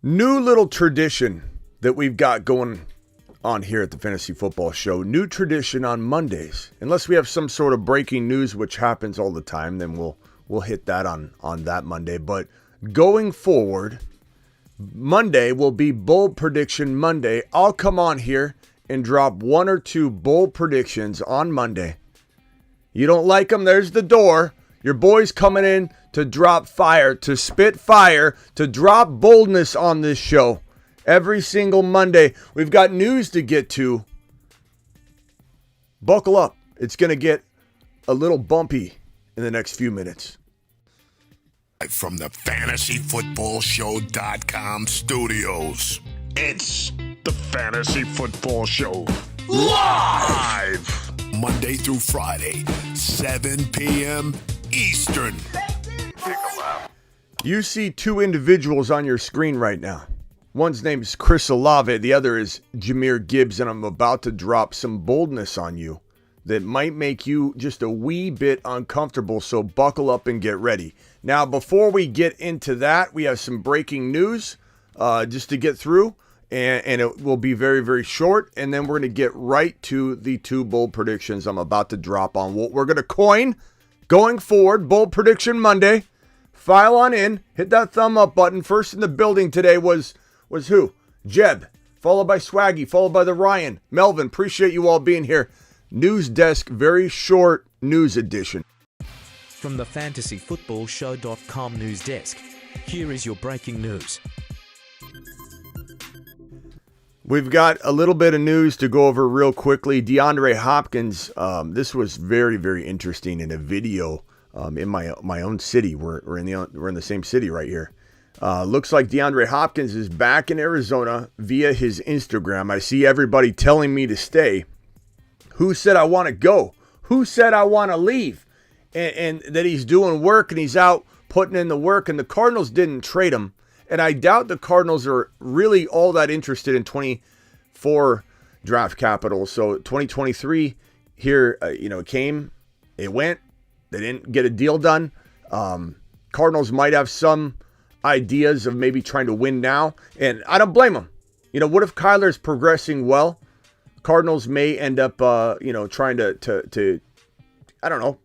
New little tradition that we've got going on here at the Fantasy Football Show. New tradition on Mondays. Unless we have some sort of breaking news, which happens all the time, then we'll hit that on that Monday. But going forward, Monday will be Bold Prediction Monday. I'll come on here and drop one or two bold predictions on Monday. You don't like them? There's the door. Your boy's coming in to drop fire, to spit fire, to drop boldness on this show. Every single Monday. We've got news to get to. Buckle up. It's going to get a little bumpy in the next few minutes. From the FantasyFootballShow.com studios, it's the Fantasy Football Show live Monday through Friday, 7 p.m. Eastern. You see two individuals on your screen right now. One's name is Chris Olave. The other is Jamir Gibbs, and I'm about to drop some boldness on you that might make you just a wee bit uncomfortable, so buckle up and get ready. Now, before we get into that, we have some breaking news just to get through, and it will be very, very short, and then we're going to get right to the two bold predictions I'm about to drop on what we're going to coin going forward. Bold Prediction Monday. File on in. Hit that thumb up button. First in the building today was who? Jeb, followed by Swaggy, followed by the Ryan. Melvin, appreciate you all being here. News desk, very short news edition. From the FantasyFootballShow.com news desk, here is your breaking news. We've got a little bit of news to go over real quickly. DeAndre Hopkins, this was very, very interesting in a video in my own city. We're in the same city right here. Looks like DeAndre Hopkins is back in Arizona via his Instagram. I see everybody telling me to stay. Who said I want to go? Who said I want to leave? And that he's doing work and he's out putting in the work, and the Cardinals didn't trade him. And I doubt the Cardinals are really all that interested in 24 draft capital. So 2023 here, it came, it went. They didn't get a deal done. Cardinals might have some ideas of maybe trying to win now, and I don't blame them. What if Kyler's progressing well? Cardinals may end up, trying to I don't know,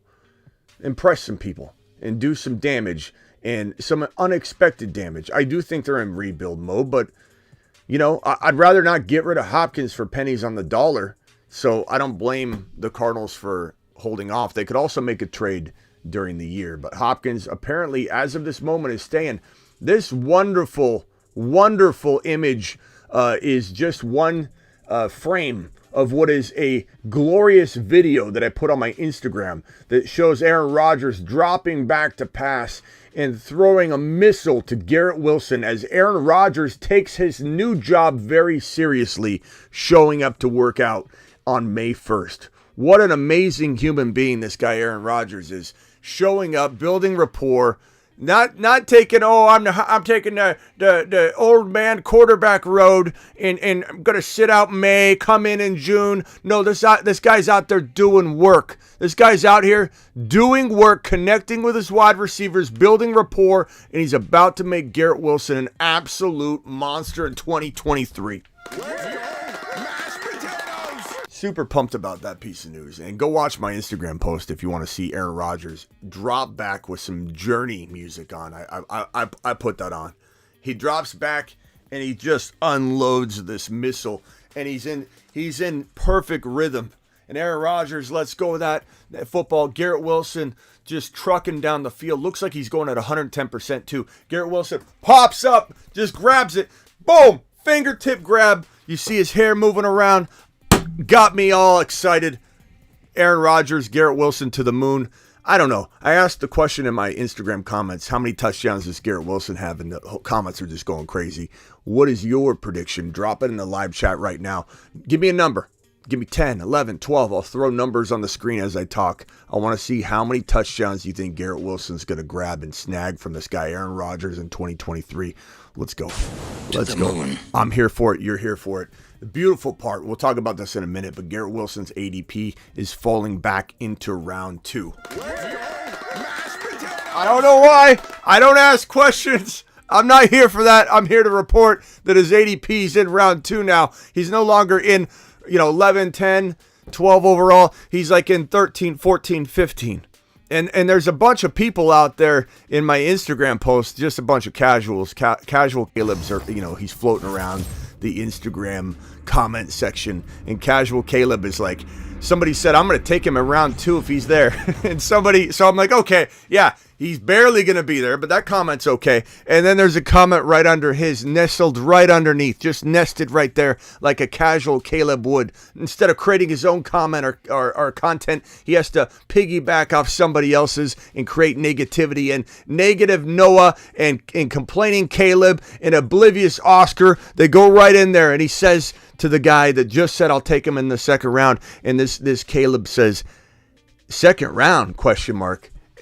impress some people and do some damage and some unexpected damage. I do think they're in rebuild mode, but, I'd rather not get rid of Hopkins for pennies on the dollar. So I don't blame the Cardinals for holding off. They could also make a trade during the year, but Hopkins apparently, as of this moment, is staying. This wonderful, wonderful image is just one frame of what is a glorious video that I put on my Instagram that shows Aaron Rodgers dropping back to pass and throwing a missile to Garrett Wilson as Aaron Rodgers takes his new job very seriously, showing up to work out on May 1st. What an amazing human being this guy Aaron Rodgers is, showing up, building rapport. Not taking, I'm taking the old man quarterback road and I'm going to sit out May, come in June. No, this guy's out there doing work. This guy's out here doing work, connecting with his wide receivers, building rapport, and he's about to make Garrett Wilson an absolute monster in 2023. Super pumped about that piece of news. And go watch my Instagram post if you want to see Aaron Rodgers drop back with some Journey music on. I put that on. He drops back and he just unloads this missile. And he's in perfect rhythm. And Aaron Rodgers lets go of that football. Garrett Wilson just trucking down the field. Looks like he's going at 110% too. Garrett Wilson pops up, just grabs it. Boom! Fingertip grab. You see his hair moving around. Got me all excited. Aaron Rodgers, Garrett Wilson to the moon. I don't know. I asked the question in my Instagram comments, how many touchdowns does Garrett Wilson have? And the comments are just going crazy. What is your prediction? Drop it in the live chat right now. Give me a number. Give me 10, 11, 12. I'll throw numbers on the screen as I talk. I want to see how many touchdowns you think Garrett Wilson's going to grab and snag from this guy, Aaron Rodgers, in 2023. Let's go. Let's go. I'm here for it. You're here for it. The beautiful part, we'll talk about this in a minute, but Garrett Wilson's ADP is falling back into round 2. I don't know why. I don't ask questions. I'm not here for that. I'm here to report that his ADP is in round 2 now. He's no longer in, 11, 10, 12 overall. He's like in 13, 14, 15. And there's a bunch of people out there in my Instagram posts, just a bunch of casuals. Casual Caleb's are, he's floating around the Instagram comment section. And Casual Caleb is like, somebody said, I'm going to take him in round 2 if he's there. So I'm like, okay, yeah, he's barely going to be there, but that comment's okay. And then there's a comment right under his, nestled right underneath, just nested right there like a Casual Caleb would. Instead of creating his own comment or content, he has to piggyback off somebody else's and create negativity. And negative Noah and complaining Caleb and oblivious Oscar, they go right in there. And he says to the guy that just said, I'll take him in the second round. And this Caleb says, second round, ?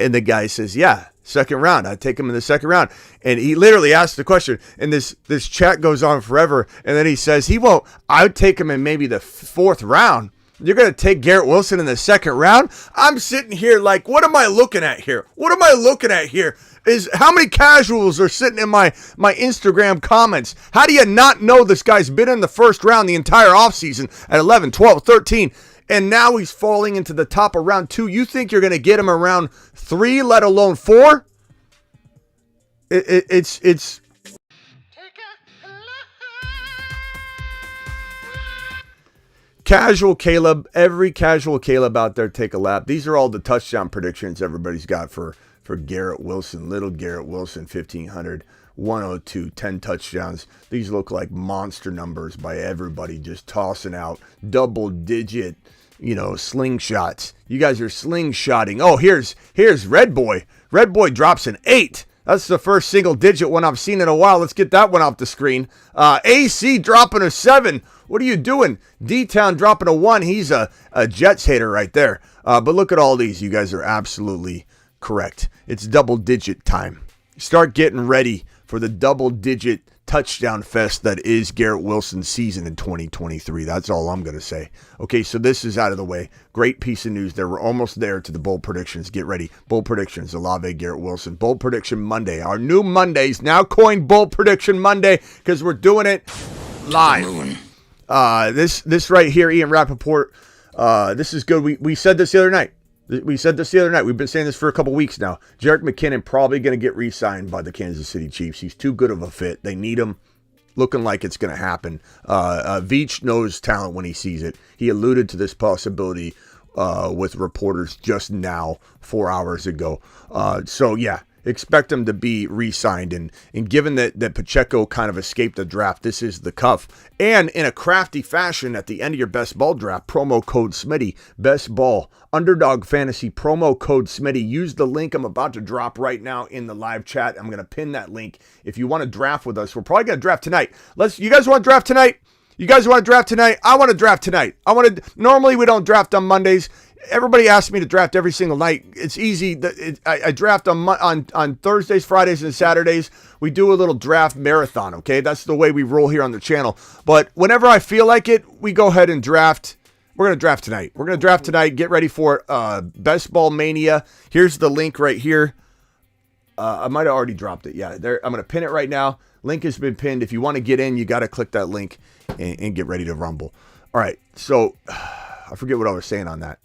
And the guy says, yeah, second round. I'd take him in the second round. And he literally asked the question. And this chat goes on forever. And then he says, he won't. I would take him in maybe the 4th round. You're going to take Garrett Wilson in the second round? I'm sitting here like, what am I looking at here? What am I looking at here? Is how many casuals are sitting in my Instagram comments? How do you not know this guy's been in the first round the entire offseason at 11, 12, 13? And now he's falling into the top of round 2. You think you're going to get him around 3, let alone 4? It's Casual Caleb. Every Casual Caleb out there, take a lap. These are all the touchdown predictions everybody's got for Garrett Wilson. Little Garrett Wilson, 1,500, 102, 10 touchdowns. These look like monster numbers by everybody, just tossing out double-digit, slingshots. You guys are slingshotting. Oh, here's Red Boy. Red Boy drops an 8. That's the first single-digit one I've seen in a while. Let's get that one off the screen. AC dropping a 7. What are you doing? D-Town dropping a 1. He's a Jets hater right there. But look at all these. You guys are absolutely correct. It's double-digit time. Start getting ready for the double-digit touchdown fest that is Garrett Wilson's season in 2023. That's all I'm going to say. Okay, so this is out of the way. Great piece of news there. We're almost there to the bold predictions. Get ready. Bold predictions, Olave, Garrett Wilson. Bold prediction Monday. Our new Mondays, now coined Bold Prediction Monday because we're doing it live. This right here, Ian Rappaport, this is good. We said this the other night. We've been saying this for a couple weeks now. Jerick McKinnon probably going to get re-signed by the Kansas City Chiefs. He's too good of a fit. They need him. Looking like it's going to happen. Veach knows talent when he sees it. He alluded to this possibility with reporters just now, 4 hours ago. So, yeah, expect him to be re-signed. And given that Pacheco kind of escaped the draft, this is the cuff. And in a crafty fashion, at the end of your best ball draft, promo code Smitty, best ball, Underdog Fantasy, promo code Smitty. Use the link I'm about to drop right now in the live chat. I'm going to pin that link. If you want to draft with us, we're probably going to draft tonight. You guys want to draft tonight? You guys want to draft tonight? I want to draft tonight. Normally we don't draft on Mondays. Everybody asks me to draft every single night. It's easy. I draft on Thursdays, Fridays, and Saturdays. We do a little draft marathon, okay? That's the way we roll here on the channel. But whenever I feel like it, we go ahead and draft. We're going to draft tonight. Get ready for Best Ball Mania. Here's the link right here. I might have already dropped it. Yeah, there. I'm going to pin it right now. Link has been pinned. If you want to get in, you got to click that link and get ready to rumble. All right, so I forget what I was saying on that.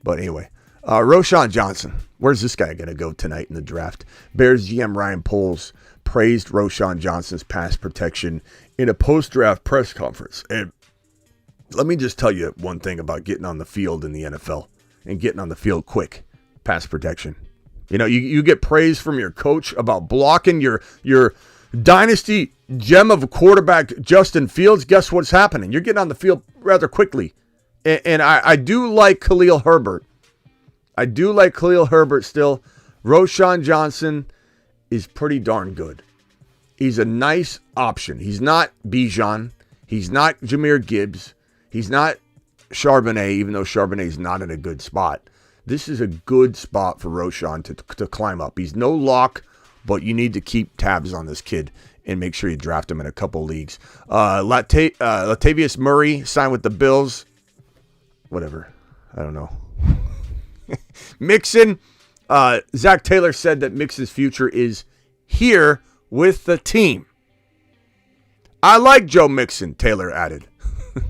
But anyway, Roschon Johnson. Where's this guy going to go tonight in the draft? Bears GM Ryan Poles praised Roschon Johnson's pass protection in a post-draft press conference. And let me just tell you one thing about getting on the field in the NFL and getting on the field quick. Pass protection. You get praise from your coach about blocking your dynasty gem of a quarterback, Justin Fields. Guess what's happening? You're getting on the field rather quickly. And I do like Khalil Herbert. Still. Roschon Johnson is pretty darn good. He's a nice option. He's not Bijan. He's not Jamir Gibbs. He's not Charbonnet, even though Charbonnet is not in a good spot. This is a good spot for Roschon to climb up. He's no lock, but you need to keep tabs on this kid and make sure you draft him in a couple leagues. Latavius Murray signed with the Bills. Whatever. I don't know. Mixon. Zach Taylor said that Mixon's future is here with the team. I like Joe Mixon, Taylor added.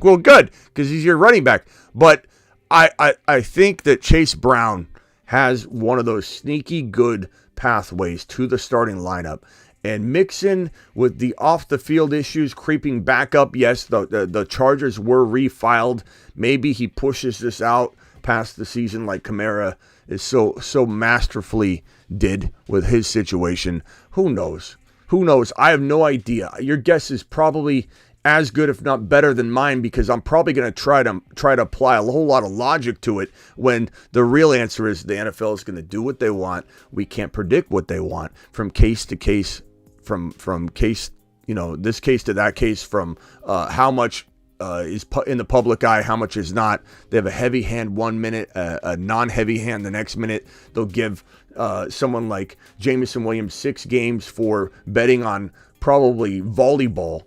Well, good, because he's your running back. But I think that Chase Brown has one of those sneaky good pathways to the starting lineup. And Mixon, with the off-the-field issues creeping back up, yes, the charges were refiled. Maybe he pushes this out past the season like Kamara is so masterfully did with his situation. Who knows? Who knows? I have no idea. Your guess is probably as good, if not better than mine, because I'm probably going to try to apply a whole lot of logic to it when the real answer is the NFL is going to do what they want. We can't predict what they want from case to case, from case, this case to that case, from how much is in the public eye, how much is not. They have a heavy hand 1 minute, a non-heavy hand the next minute. They'll give someone like Jamison Williams 6 games for betting on probably volleyball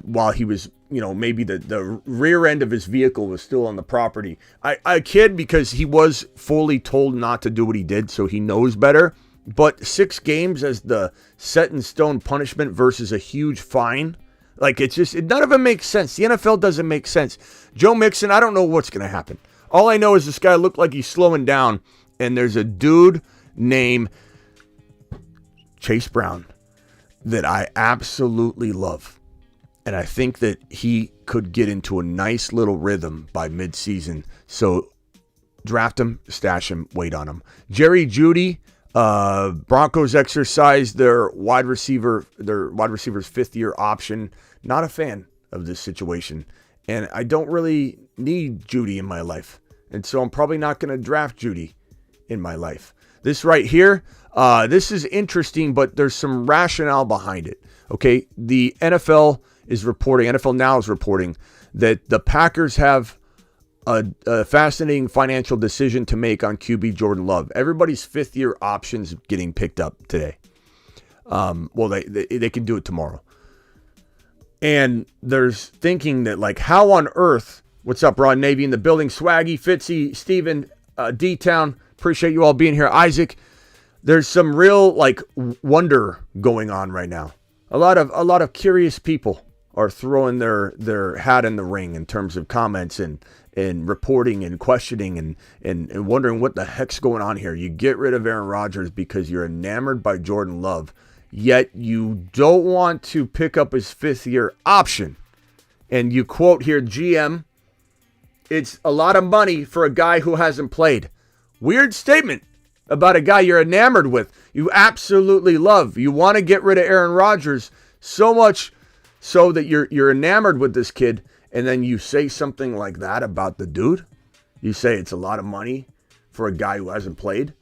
while he was, maybe the rear end of his vehicle was still on the property. I kid because he was fully told not to do what he did, so he knows better. But 6 games as the set in stone punishment versus a huge fine, none of it makes sense. The NFL doesn't make sense. Joe Mixon, I don't know what's going to happen. All I know is this guy looked like he's slowing down, and there's a dude named Chase Brown that I absolutely love. And I think that he could get into a nice little rhythm by midseason. So draft him, stash him, wait on him. Jerry Jeudy, Broncos exercised their wide receiver's 5th-year option. Not a fan of this situation. And I don't really need Jeudy in my life. And so I'm probably not going to draft Jeudy in my life. This right here, this is interesting, but there's some rationale behind it. Okay, the NFL Now is reporting that the Packers have a fascinating financial decision to make on QB Jordan Love. Everybody's 5th-year options getting picked up today. They can do it tomorrow. And there's thinking that, how on earth, what's up, Ron Navy in the building, Swaggy, Fitzy, Steven, D-Town, appreciate you all being here, Isaac. There's some real, wonder going on right now. A lot of curious people are throwing their hat in the ring in terms of comments and reporting and questioning and wondering what the heck's going on here. You get rid of Aaron Rodgers because you're enamored by Jordan Love, yet you don't want to pick up his 5th-year option. And you quote here, GM, it's a lot of money for a guy who hasn't played. Weird statement about a guy you're enamored with. You absolutely love. You want to get rid of Aaron Rodgers so much so that you're enamored with this kid, and then you say something like that about the dude. You say it's a lot of money for a guy who hasn't played.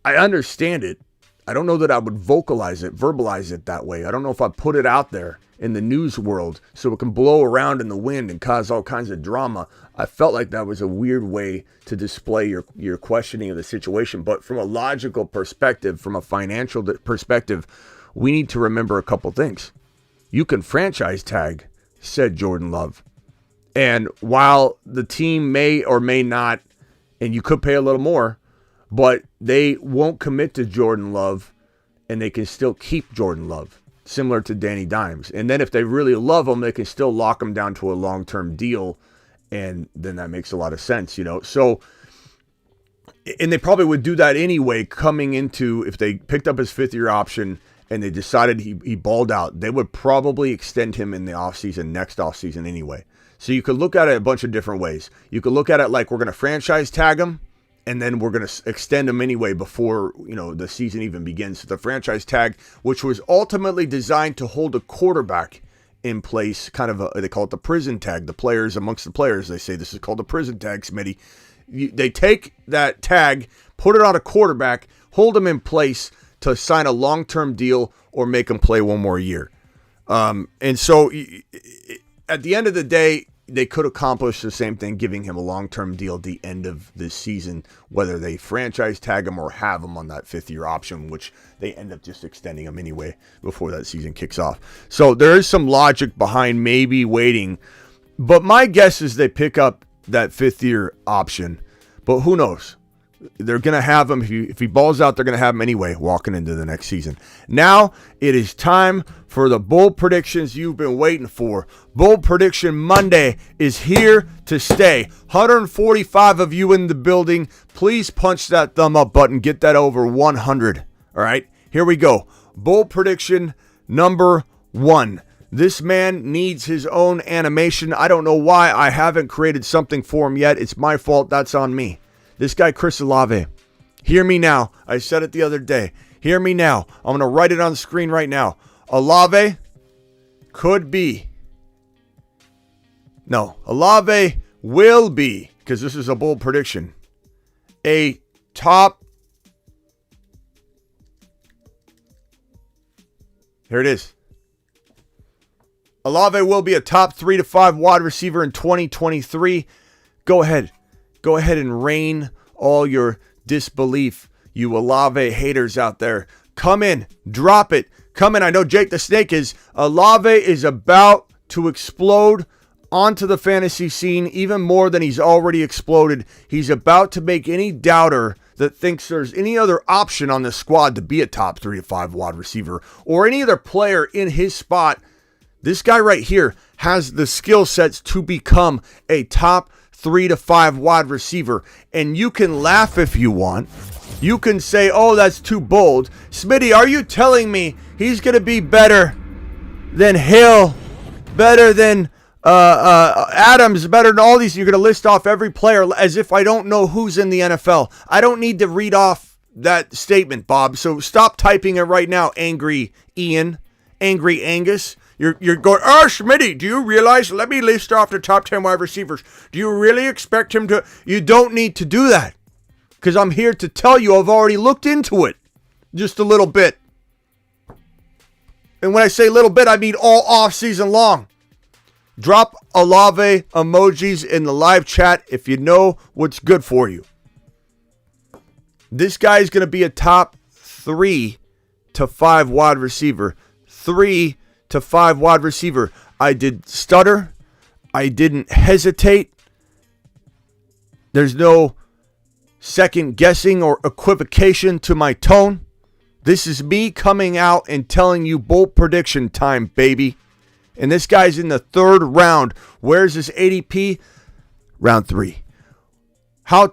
I understand it. I don't know that I would verbalize it that way. I don't know if I'd put it out there in the news world so it can blow around in the wind and cause all kinds of drama. I felt like that was a weird way to display your questioning of the situation. But from a logical perspective, from a financial perspective, we need to remember a couple things. You can franchise tag, said Jordan Love. And while the team may or may not, and you could pay a little more, but they won't commit to Jordan Love, and they can still keep Jordan Love, similar to Danny Dimes. And then if they really love him, they can still lock him down to a long-term deal, and then that makes a lot of sense, So, and they probably would do that anyway, coming into, if they picked up his 5th-year option and they decided he balled out, they would probably extend him in the next offseason anyway. So you could look at it a bunch of different ways. You could look at it like we're going to franchise tag him, and then we're going to extend him anyway before, the season even begins. So the franchise tag, which was ultimately designed to hold a quarterback in place, they call it the prison tag. The players, amongst the players, they say this is called the prison tag, Smitty. They take that tag, put it on a quarterback, hold him in place to sign a long-term deal or make him play one more year. And so at the end of the day, they could accomplish the same thing, giving him a long-term deal at the end of this season, whether they franchise tag him or have him on that 5th-year option, which they end up just extending him anyway before that season kicks off. So there is some logic behind maybe waiting, but my guess is they pick up that 5th-year option, but who knows? They're going to have him. If he balls out, they're going to have him anyway walking into the next season. Now it is time for the bold predictions you've been waiting for. Bold Prediction Monday is here to stay. 145 of you in the building. Please punch that thumb up button. Get that over 100. All right, here we go. Bold prediction number 1. This man needs his own animation. I don't know why I haven't created something for him yet. It's my fault. That's on me. This guy, Chris Olave. Hear me now. I said it the other day. Hear me now. I'm going to write it on the screen right now. Olave could be. No, Olave will be, because this is a bold prediction, a top. Here it is. Olave will be a top 3 to 5 wide receiver in 2023. Go ahead and rain all your disbelief, you Olave haters out there. Come in, drop it. Come in. I know Jake the Snake is. Olave is about to explode onto the fantasy scene even more than he's already exploded. He's about to make any doubter that thinks there's any other option on the squad to be a top 3 to 5 wide receiver or any other player in his spot. This guy right here has the skill sets to become a top 3 to 5 wide receiver. And you can laugh if you want. You can say, oh, that's too bold. Smitty, are you telling me he's going to be better than Hill, better than Adams, better than all these? You're going to list off every player as if I don't know who's in the NFL. I don't need to read off that statement, Bob. So stop typing it right now, angry Ian, angry Angus. You're going, oh, Schmitty, do you realize? Let me list off the top 10 wide receivers. Do you really expect him to? You don't need to do that, because I'm here to tell you I've already looked into it just a little bit. And when I say little bit, I mean all off season long. Drop Olave emojis in the live chat if you know what's good for you. This guy is going to be a top 3 to 5 wide receiver. 3 to 5 wide receiver. I did stutter. I didn't hesitate. There's no second guessing or equivocation to my tone. This is me coming out and telling you bold prediction time, baby. And this guy's in the 3rd round. Where's his ADP? Round 3. How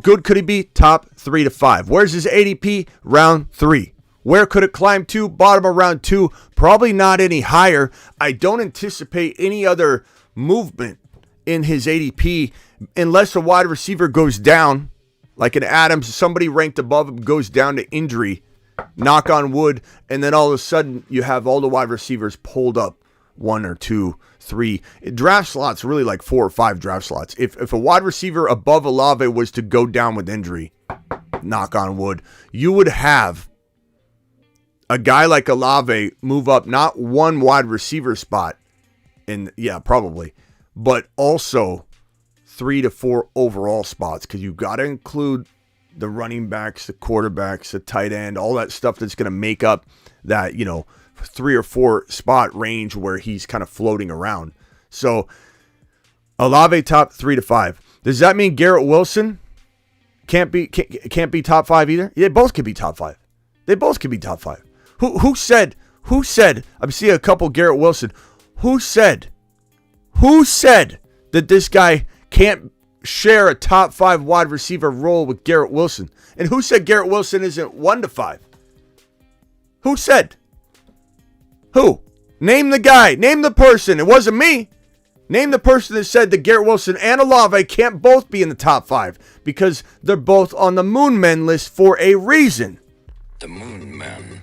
good could he be? Top 3 to 5. Where's his ADP? Round 3. Where could it climb to? Bottom of round 2. Probably not any higher. I don't anticipate any other movement in his ADP unless a wide receiver goes down, like an Adams, somebody ranked above him goes down to injury, knock on wood, and then all of a sudden you have all the wide receivers pulled up 1 or 2, 3. Draft slots, really like 4 or 5 draft slots. If a wide receiver above Olave was to go down with injury, knock on wood, you would have a guy like Olave move up not one wide receiver spot, and yeah, probably, but also 3 to 4 overall spots, because you've got to include the running backs, the quarterbacks, the tight end, all that stuff that's going to make up that, 3 or 4 spot range where he's kind of floating around. So Olave top 3 to 5. Does that mean Garrett Wilson can't be top 5 either? Yeah, both could be top 5. They both could be top 5. Who said, I'm seeing a couple Garrett Wilson. Who said that this guy can't share a top 5 wide receiver role with Garrett Wilson? And who said Garrett Wilson isn't 1 to 5? Who said? Who? Name the guy. Name the person. It wasn't me. Name the person that said that Garrett Wilson and Olave can't both be in the top 5, because they're both on the Moon Men list for a reason. The Moon Men,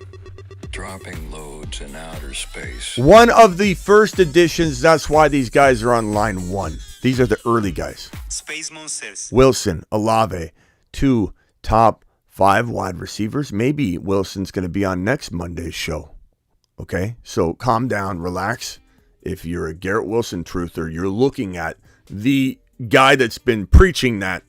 dropping loads in outer space. One of the first editions. That's why these guys are on line 1. These are the early guys. Space Monsters. Wilson, Olave, 2 top 5 wide receivers. Maybe Wilson's going to be on next Monday's show. Okay, so calm down, relax. If you're a Garrett Wilson truther, you're looking at the guy that's been preaching that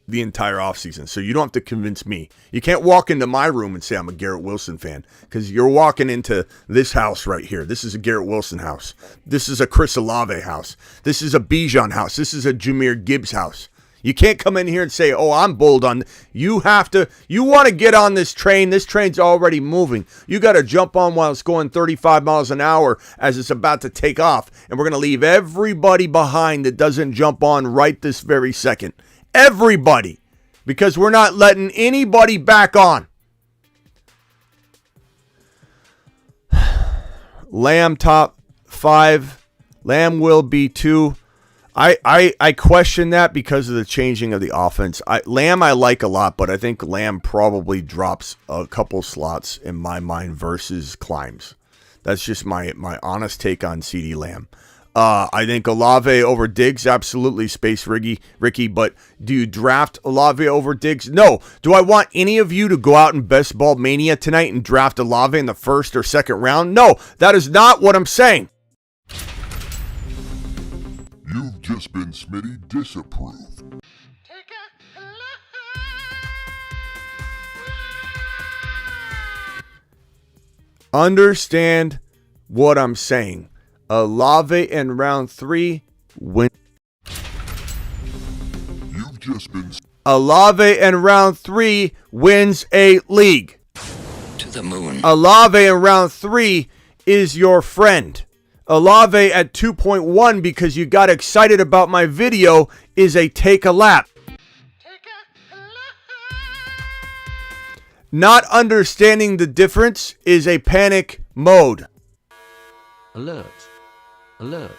the entire offseason. So you don't have to convince me. You can't walk into my room and say I'm a Garrett Wilson fan, because you're walking into this house right here. This is a Garrett Wilson house. This is a Chris Olave house. This is a Bijan house. This is a Jamir Gibbs house. You can't come in here and say, oh, I'm bold on. You want to get on this train. This train's already moving. You got to jump on while it's going 35 miles an hour as it's about to take off. And we're going to leave everybody behind that doesn't jump on right this very second. Everybody. Because we're not letting anybody back on. Lamb top 5. Lamb will be 2. I question that because of the changing of the offense. Lamb I like a lot, but I think Lamb probably drops a couple slots in my mind versus climbs. That's just my honest take on CeeDee Lamb. I think Olave over Diggs, absolutely space Ricky, but do you draft Olave over Diggs? No. Do I want any of you to go out in Best Ball Mania tonight and draft Olave in the first or second round? No, that is not what I'm saying. You've just been Smitty disapproved. Understand what I'm saying. Olave in round 3 win. You've just been Olave in round 3 wins a league. To the moon. Olave in round 3 is your friend. Olave at 2.1 because you got excited about my video is a take a lap. Not understanding the difference is a panic mode. Alert. Alert.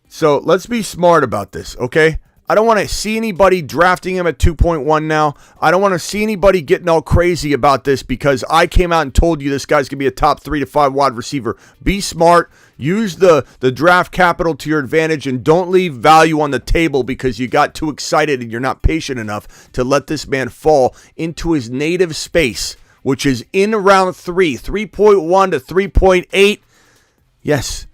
So let's be smart about this, okay? I don't want to see anybody drafting him at 2.1 now. I don't want to see anybody getting all crazy about this because I came out and told you this guy's going to be a top 3 to 5 wide receiver. Be smart. Use the draft capital to your advantage and don't leave value on the table because you got too excited and you're not patient enough to let this man fall into his native space, which is in round 3, 3.1 to 3.8. Yes.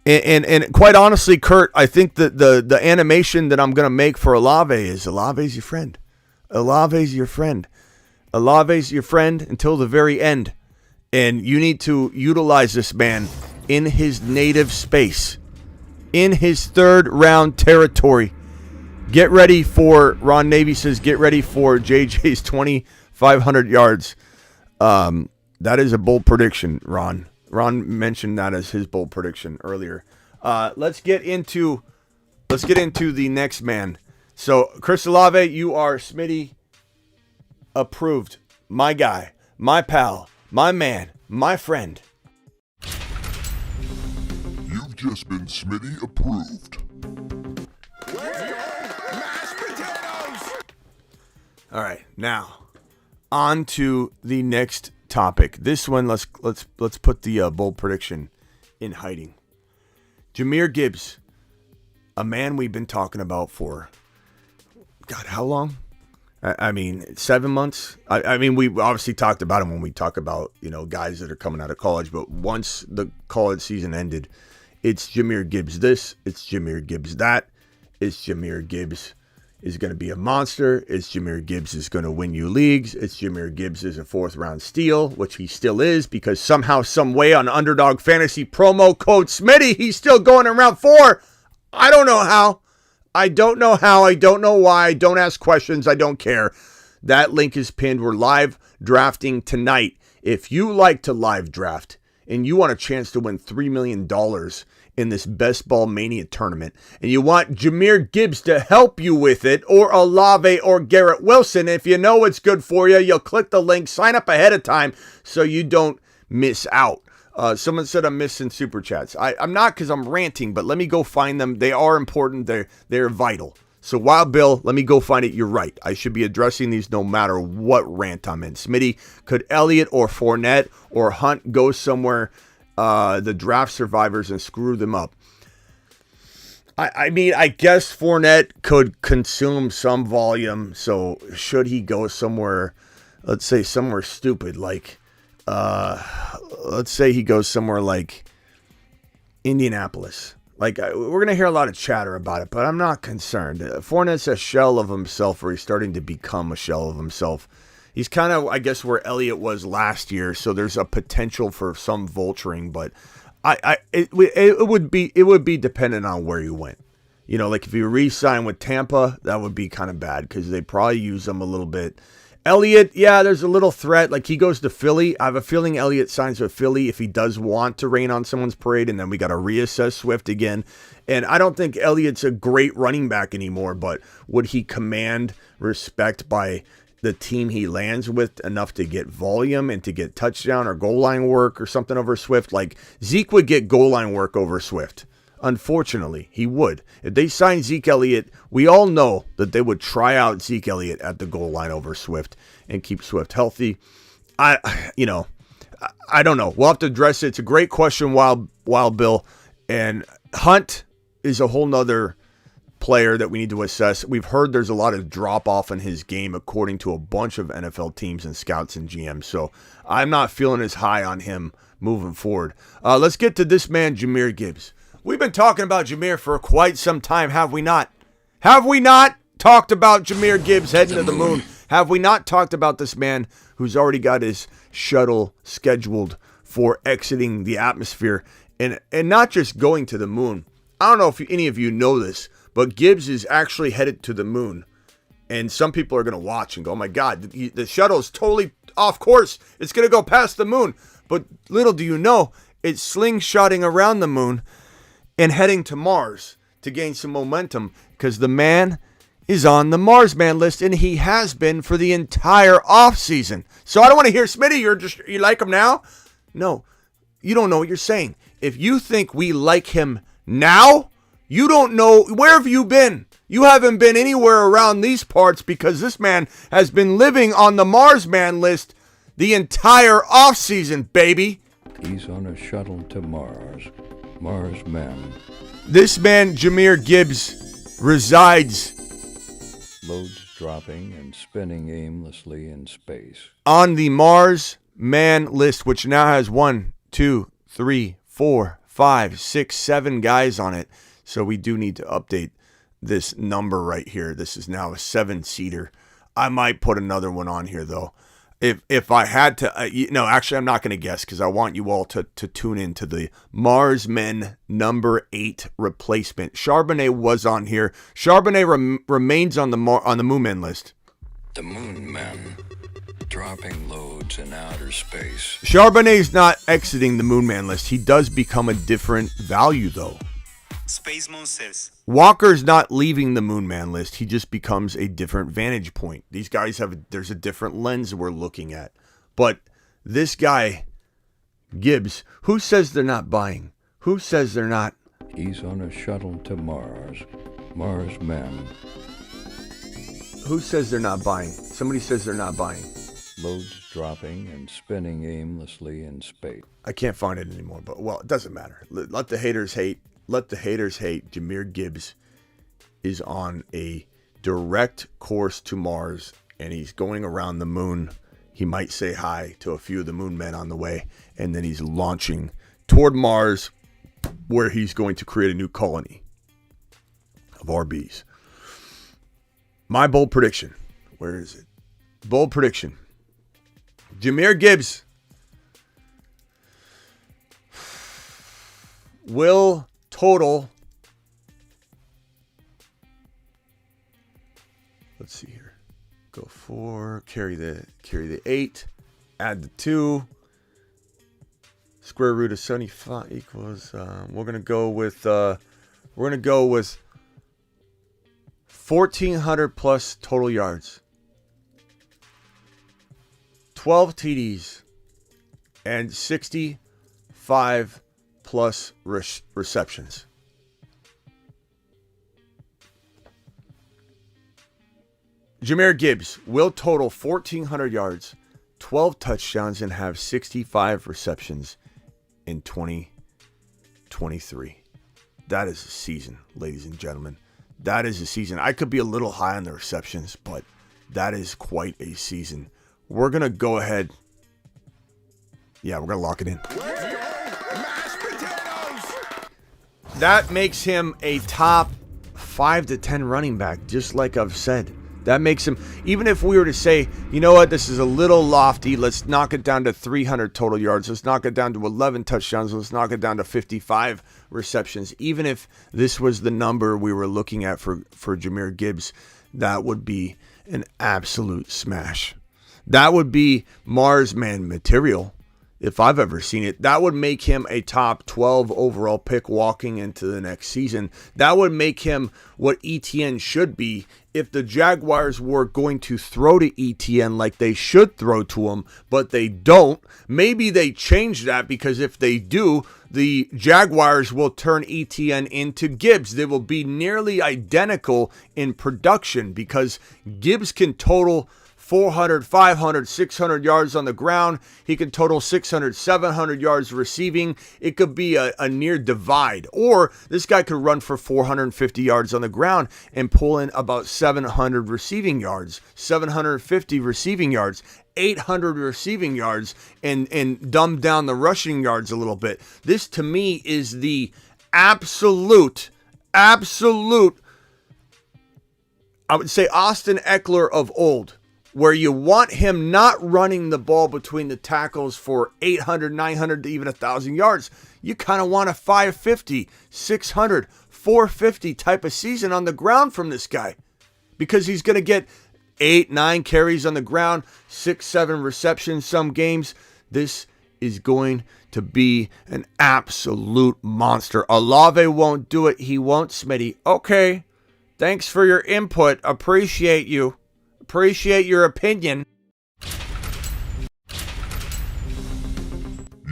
And quite honestly, Kurt, I think that the animation that I'm going to make for Olave's your friend. Olave's your friend. Olave's your friend until the very end. And you need to utilize this man in his native space, in his third round territory. Get ready for, Ron Navy says, get ready for JJ's 2,500 yards. That is a bold prediction, Ron. Ron mentioned that as his bold prediction earlier. Let's get into the next man. So, Chris Olave, you are Smitty approved. My guy, my pal, my man, my friend. You've just been Smitty approved. All right, now on to the next topic. This one, let's put the bold prediction in hiding. Jamir Gibbs, a man we've been talking about for, God, how long? I mean, 7 months. I mean, we obviously talked about him when we talk about, guys that are coming out of college. But once the college season ended, it's Jamir Gibbs this, it's Jamir Gibbs that, it's Jamir Gibbs is going to be a monster. It's Jamir Gibbs is going to win you leagues. It's Jamir Gibbs is a 4th round steal, which he still is because somehow, some way on Underdog Fantasy promo code Smitty, he's still going in round 4. I don't know how. I don't know how. I don't know why. Don't ask questions. I don't care. That link is pinned. We're live drafting tonight. If you like to live draft and you want a chance to win $3 million in this Best Ball Mania tournament, and you want Jamir Gibbs to help you with it, or Olave or Garrett Wilson, if you know what's good for you, you'll click the link, sign up ahead of time so you don't miss out. Someone said I'm missing super chats. I'm not because I'm ranting, but let me go find them. They are important. They're vital. So Wild Bill, let me go find it. You're right. I should be addressing these no matter what rant I'm in. Smitty, could Elliott or Fournette or Hunt go somewhere, the draft survivors, and screw them up? I mean, I guess Fournette could consume some volume. So should he go somewhere, let's say somewhere stupid, like, let's say he goes somewhere like Indianapolis. Like, we're going to hear a lot of chatter about it, but I'm not concerned. Fournette's a shell of himself, or he's starting to become a shell of himself. He's kind of, I guess, where Elliott was last year, so there's a potential for some vulturing, but it would be dependent on where you went. You know, like if you re-sign with Tampa, that would be kind of bad because they probably use him a little bit. Elliott, yeah, there's a little threat. Like he goes to Philly. I have a feeling Elliott signs with Philly if he does want to rain on someone's parade, and then we got to reassess Swift again. And I don't think Elliott's a great running back anymore, but would he command respect by the team he lands with enough to get volume and to get touchdown or goal line work or something over Swift? Like Zeke would get goal line work over Swift. Unfortunately, he would. If they signed Zeke Elliott, we all know that they would try out Zeke Elliott at the goal line over Swift and keep Swift healthy. I don't know. We'll have to address it. It's a great question, Wild Bill. And Hunt is a whole nother player that we need to assess. We've heard there's a lot of drop off in his game according to a bunch of NFL teams and scouts and GMs. So I'm not feeling as high on him moving forward. Let's get to this man, Jamir Gibbs. We've been talking about Jamir for quite some time, have we not? Have we not talked about Jamir Gibbs heading to the moon? Have we not talked about this man who's already got his shuttle scheduled for exiting the atmosphere and not just going to the moon? I don't know if any of you know this, but Gibbs is actually headed to the moon. And some people are going to watch and go, oh my God, the shuttle is totally off course. It's going to go past the moon. But little do you know, it's slingshotting around the moon and heading to Mars to gain some momentum because the man is on the Mars man list, and he has been for the entire offseason. So I don't want to hear, Smitty, you like him now? No, you don't know what you're saying. If you think we like him now, you don't know. Where have you been? You haven't been anywhere around these parts because this man has been living on the Mars man list the entire offseason, baby. He's on a shuttle to Mars. Mars man. This man, Jamir Gibbs, resides Loads dropping and spinning aimlessly in space. on the Mars man list, which now has 1, 2, 3, 4, 5, 6, 7 guys on it. So we do need to update this number right here. This is now a 7-seater. I might put another one on here, though. If I had to, actually, I'm not going to guess because I want you all to tune into the Mars Men number 8 replacement. Charbonnet was on here. Charbonnet remains on the Moon Men list. The Moon Men, dropping loads in outer space. Charbonnet's not exiting the Moon Man list. He does become a different value, though. Space Moon says. Walker's not leaving the Moon Man list. He just becomes a different vantage point. These guys there's a different lens we're looking at. But this guy, Gibbs, who says they're not buying? Who says they're not? He's on a shuttle to Mars. Mars men. Who says they're not buying? Somebody says they're not buying. Loads dropping and spinning aimlessly in space. I can't find it anymore, but well, it doesn't matter. Let the haters hate. Let the haters hate. Jamir Gibbs is on a direct course to Mars, and he's going around the moon. He might say hi to a few of the moon men on the way, and then he's launching toward Mars, where he's going to create a new colony of RBs. My bold prediction. Where is it? Bold prediction. Jamir Gibbs will total, let's see here, go 4, carry the 8, add the 2, square root of 75 equals, we're gonna go with 1,400 plus total yards, 12 TDs, and 65 plus receptions. Jamir Gibbs will total 1,400 yards, 12 touchdowns, and have 65 receptions in 2023. That is a season, ladies and gentlemen. That is a season. I could be a little high on the receptions, but that is quite a season. We're going to go ahead. Yeah, we're going to lock it in. That makes him a top 5 to 10 running back, just like I've said. That makes him, even if we were to say, you know what, this is a little lofty, let's knock it down to 300 total yards, let's knock it down to 11 touchdowns, let's knock it down to 55 receptions. Even if this was the number we were looking at for Jamir Gibbs, that would be an absolute smash. That would be Mars Man material if I've ever seen it. That would make him a top 12 overall pick walking into the next season. That would make him what ETN should be if the Jaguars were going to throw to ETN like they should throw to him, but they don't. Maybe they change that, because if they do, the Jaguars will turn ETN into Gibbs. They will be nearly identical in production, because Gibbs can total 400, 500, 600 yards on the ground. He can total 600, 700 yards receiving. It could be a near divide. Or this guy could run for 450 yards on the ground and pull in about 700 receiving yards, 750 receiving yards, 800 receiving yards, and dumb down the rushing yards a little bit. This, to me, is the absolute, I would say, Austin Eckler of old, where you want him not running the ball between the tackles for 800, 900 to even 1,000 yards. You kind of want a 550, 600, 450 type of season on the ground from this guy, because he's going to get 8, 9 carries on the ground, 6, 7 receptions some games. This is going to be an absolute monster. Olave won't do it. He won't, Smitty. Okay, thanks for your input. Appreciate you. Appreciate your opinion.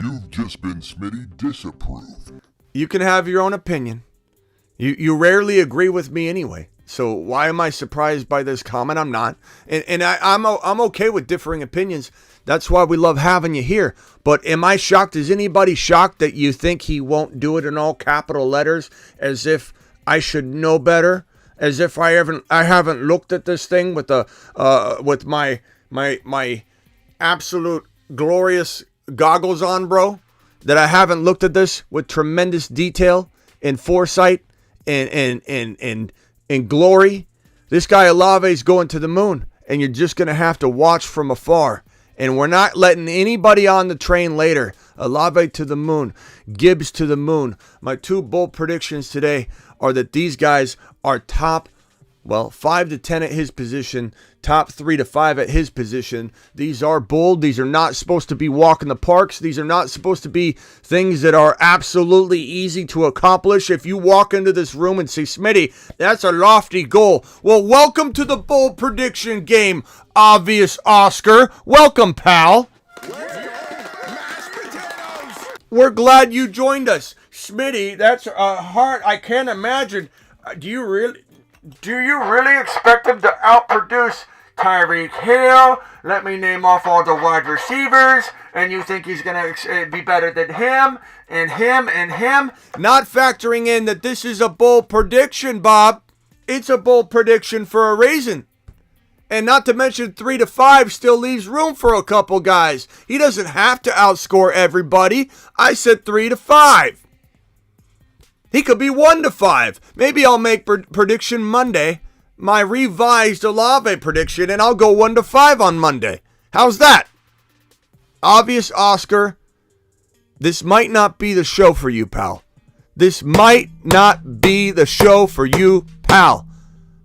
You've just been Smitty disapproved. You can have your own opinion. You rarely agree with me anyway. So why am I surprised by this comment? I'm not. And I'm okay with differing opinions. That's why we love having you here. But am I shocked? Is anybody shocked that you think he won't do it in all capital letters, as if I should know better? As if I haven't looked at this thing with my absolute glorious goggles on, bro. That I haven't looked at this with tremendous detail and foresight and glory. This guy Olave is going to the moon, and you're just gonna have to watch from afar. And we're not letting anybody on the train later. Olave to the moon, Gibbs to the moon. My 2 bold predictions today are that these guys are top, 5 to 10 at his position, top 3 to 5 at his position. These are bold. These are not supposed to be walk in the parks. These are not supposed to be things that are absolutely easy to accomplish. If you walk into this room and say, Smitty, that's a lofty goal. Well, welcome to the bold prediction game, obvious Oscar. Welcome, pal. We're glad you joined us. Smitty, that's hard. I can't imagine. Do you really expect him to outproduce Tyreek Hill? Let me name off all the wide receivers, and you think he's going to be better than him, and him, and him? Not factoring in that this is a bold prediction, Bob. It's a bold prediction for a reason. And not to mention 3 to 5 still leaves room for a couple guys. He doesn't have to outscore everybody. I said 3 to 5. He could be 1 to 5. Maybe I'll make prediction Monday, my revised Olave prediction, and I'll go 1 to 5 on Monday. How's that? Obvious Oscar, this might not be the show for you, pal. This might not be the show for you, pal.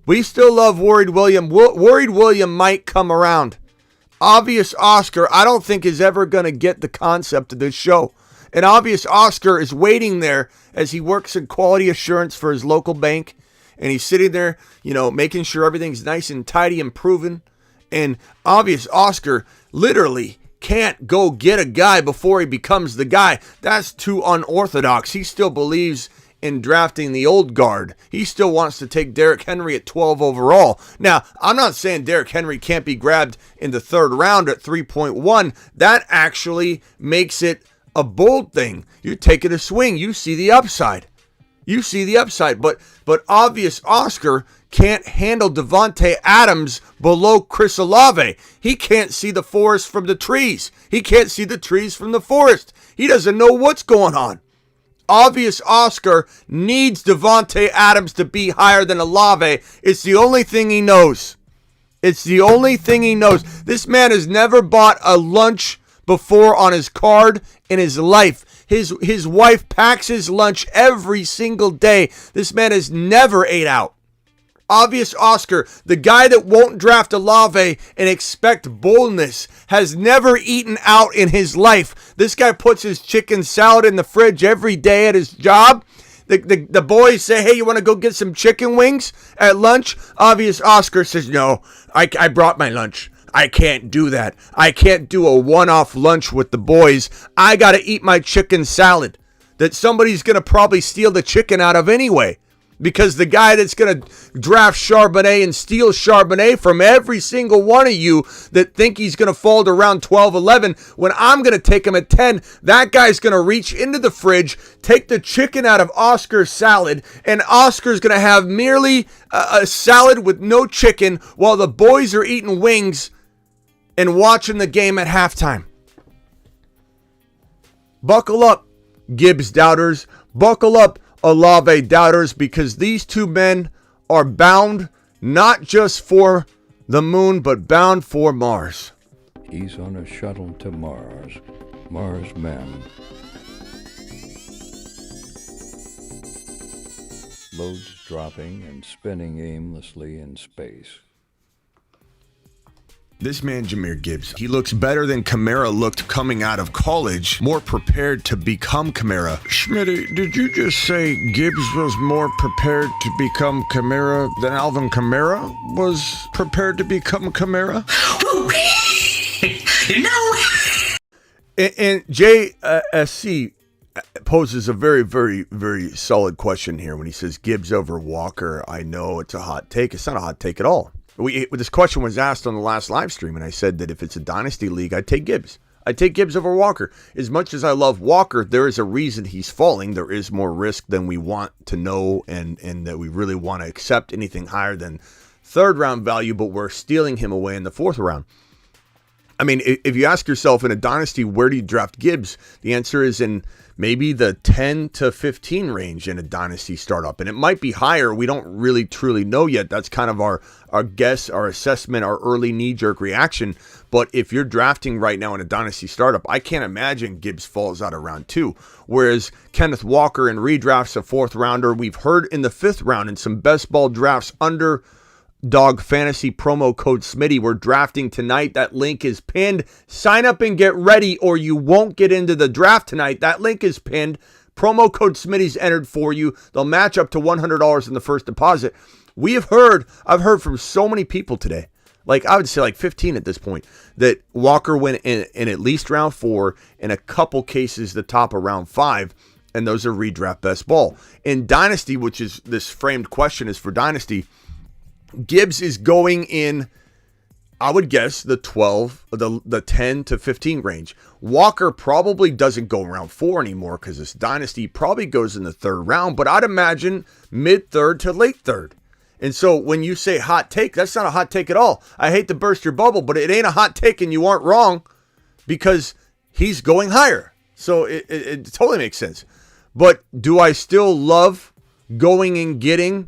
We still love Worried William. Worried William might come around. Obvious Oscar, I don't think is ever going to get the concept of this show. And Obvious Oscar is waiting there as he works in quality assurance for his local bank. And he's sitting there, making sure everything's nice and tidy and proven. And Obvious Oscar literally can't go get a guy before he becomes the guy. That's too unorthodox. He still believes in drafting the old guard. He still wants to take Derrick Henry at 12 overall. Now, I'm not saying Derrick Henry can't be grabbed in the 3rd round at 3.1. That actually makes it a bold thing. You're taking a swing. You see the upside. But Obvious Oscar can't handle Devontae Adams below Chris Olave. He can't see the forest from the trees. He can't see the trees from the forest. He doesn't know what's going on. Obvious Oscar needs Devontae Adams to be higher than Olave. It's the only thing he knows. It's the only thing he knows. This man has never bought a lunch before on his card in his life. His wife packs his lunch every single day. This man has never ate out. Obvious Oscar, the guy that won't draft Olave and expect boldness, has never eaten out in his life. This guy puts his chicken salad in the fridge every day at his job. The boys say, hey, you want to go get some chicken wings at lunch? Obvious Oscar says, no, I brought my lunch. I can't do that. I can't do a one-off lunch with the boys. I got to eat my chicken salad that somebody's going to probably steal the chicken out of anyway. Because the guy that's going to draft Charbonnet and steal Charbonnet from every single one of you that think he's going to fall to around 12, 11, when I'm going to take him at 10, that guy's going to reach into the fridge, take the chicken out of Oscar's salad, and Oscar's going to have merely a salad with no chicken while the boys are eating wings and watching the game at halftime. Buckle up, Gibbs doubters. Buckle up, Olave doubters, because these two men are bound not just for the moon, but bound for Mars. He's on a shuttle to Mars. Mars men. Loads dropping and spinning aimlessly in space. This man, Jamir Gibbs, he looks better than Kamara looked coming out of college, more prepared to become Kamara. Schmitty, did you just say Gibbs was more prepared to become Kamara than Alvin Kamara was prepared to become Kamara? No. And JSC poses a very, very, very solid question here when he says Gibbs over Walker. I know it's a hot take. It's not a hot take at all. This question was asked on the last live stream, and I said that if it's a dynasty league, I'd take Gibbs. I'd take Gibbs over Walker. As much as I love Walker, there is a reason he's falling. There is more risk than we want to know, and that we really want to accept anything higher than third round value, but we're stealing him away in the fourth round. I mean, if you ask yourself in a dynasty, where do you draft Gibbs? The answer is in maybe the 10 to 15 range in a dynasty startup. And it might be higher. We don't really truly know yet. That's kind of our guess, our assessment, our early knee-jerk reaction. But if you're drafting right now in a dynasty startup, I can't imagine Gibbs falls out of round 2. Whereas Kenneth Walker in redrafts, a fourth rounder, we've heard in the 5th round in some best ball drafts under Dog Fantasy promo code Smitty. We're drafting tonight. That link is pinned. Sign up and get ready or you won't get into the draft tonight. That link is pinned. Promo code Smitty's entered for you. They'll match up to $100 in the first deposit. I've heard from so many people today, like I would say like 15 at this point, that Walker went in at least round 4, in a couple cases the top of round 5, and those are redraft best ball. In Dynasty, which is this framed question is for Dynasty, Gibbs is going in, I would guess, the 10 to 15 range. Walker probably doesn't go round 4 anymore because this dynasty probably goes in the 3rd round, but I'd imagine mid-3rd to late 3rd. And so when you say hot take, that's not a hot take at all. I hate to burst your bubble, but it ain't a hot take and you aren't wrong because he's going higher. So it totally makes sense. But do I still love going and getting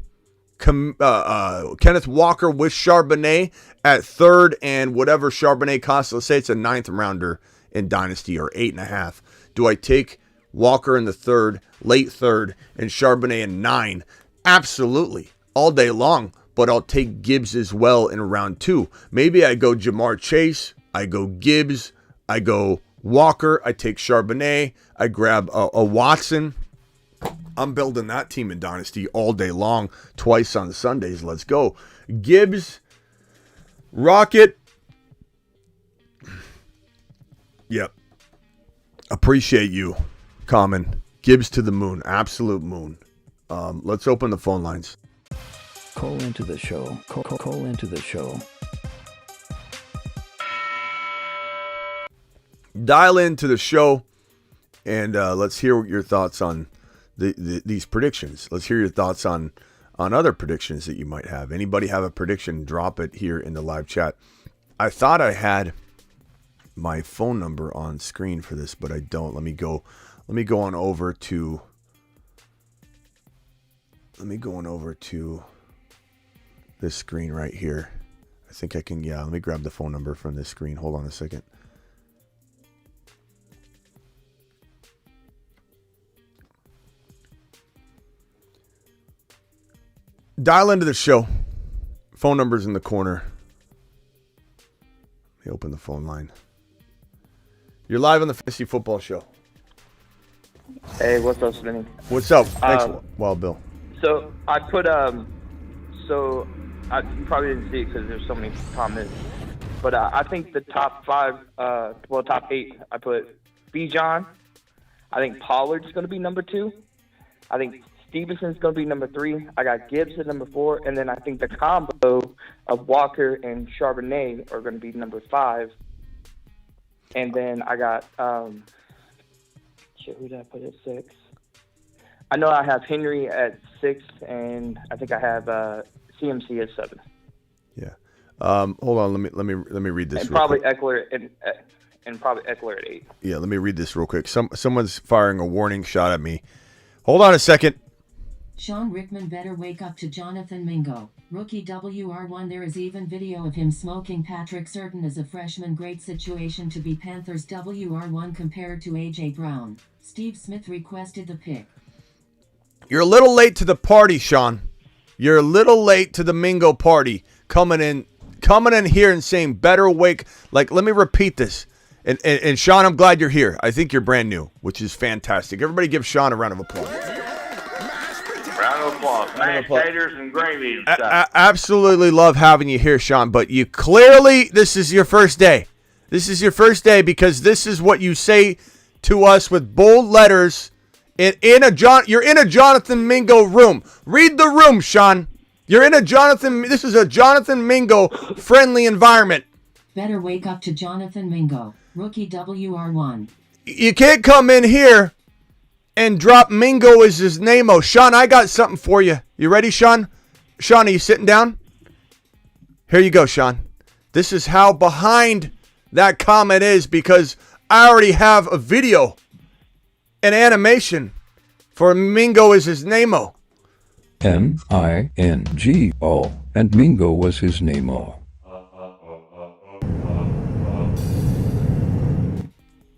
Kenneth Walker with Charbonnet at 3rd and whatever Charbonnet costs? Let's say it's a 9th rounder in Dynasty or 8.5. Do I take Walker in the 3rd, late 3rd, and Charbonnet in 9? Absolutely, all day long. But I'll take Gibbs as well in round 2. Maybe I go Jamar Chase, I go Gibbs, I go Walker, I take Charbonnet, I grab a Watson. I'm building that team in Dynasty all day long, twice on Sundays. Let's go. Gibbs, Rocket. Yep. Appreciate you, Common. Gibbs to the moon. Absolute moon. Let's open the phone lines. Call into the show. Call into the show. Dial into the show, and let's hear your thoughts on these predictions. Let's hear your thoughts on other predictions that you might have. Anybody have a prediction? Drop it here in the live chat. I thought I had my phone number on screen for this, but I don't. Let me go on over to this screen right here. I think I can. Yeah, let me grab the phone number from this screen. Hold on a second. Dial into the show. Phone number's in the corner. Let me open the phone line. You're live on the Fantasy Football Show. Hey, what's up, Smitty? What's up? Thanks, Wild Bill. So I put you probably didn't see it because there's so many comments, but I think the top 5, top 8, I put Bijan. I think Pollard's going to be number 2. I think Stevenson's going to be number 3. I got Gibbs at number 4, and then I think the combo of Walker and Charbonnet are going to be number 5. And then I got who did I put at 6? I know I have Henry at 6, and I think I have CMC at 7. Yeah. Hold on. Let me read this. And real probably quick. Eckler and probably Eckler at 8. Yeah. Let me read this real quick. Someone's firing a warning shot at me. Hold on a second. Sean Rickman better wake up to Jonathan Mingo. Rookie WR1. There is even video of him smoking Patrick Surtain as a freshman. Great situation to be Panthers WR1 compared to A.J. Brown. Steve Smith requested the pick. You're a little late to the party, Sean. You're a little late to the Mingo party. Coming in here and saying better wake. Like, let me repeat this. And Sean, I'm glad you're here. I think you're brand new, which is fantastic. Everybody give Sean a round of applause. Round of applause. Mashed taters and gravy and stuff. Absolutely love having you here, Sean. But you clearly, this is your first day. This is your first day because this is what you say to us with bold letters. You're in a Jonathan Mingo room. Read the room, Sean. This is a Jonathan Mingo friendly environment. Better wake up to Jonathan Mingo. Rookie WR1. You can't come in here and drop Mingo as his name-o. Sean, I got something for you. You ready, Sean? Sean, are you sitting down? Here you go, Sean. This is how behind that comment is because I already have a video, an animation for Mingo as his name-o. Mingo, and Mingo was his name-o.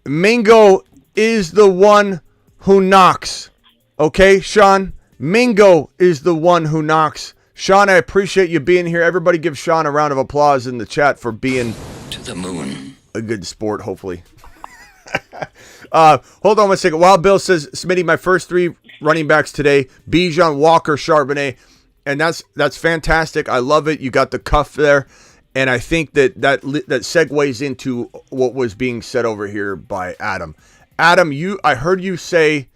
Mingo is the one who knocks. Okay, Sean? Mingo is the one who knocks. Sean, I appreciate you being here. Everybody give Sean a round of applause in the chat for being To the moon. a good sport, hopefully. Hold on one second. Wild Bill says, Smitty, my first 3 running backs today, Bijan, Walker, Charbonnet. And that's fantastic. I love it. You got the cuff there. And I think that segues into what was being said over here by Adam. Adam, I heard you say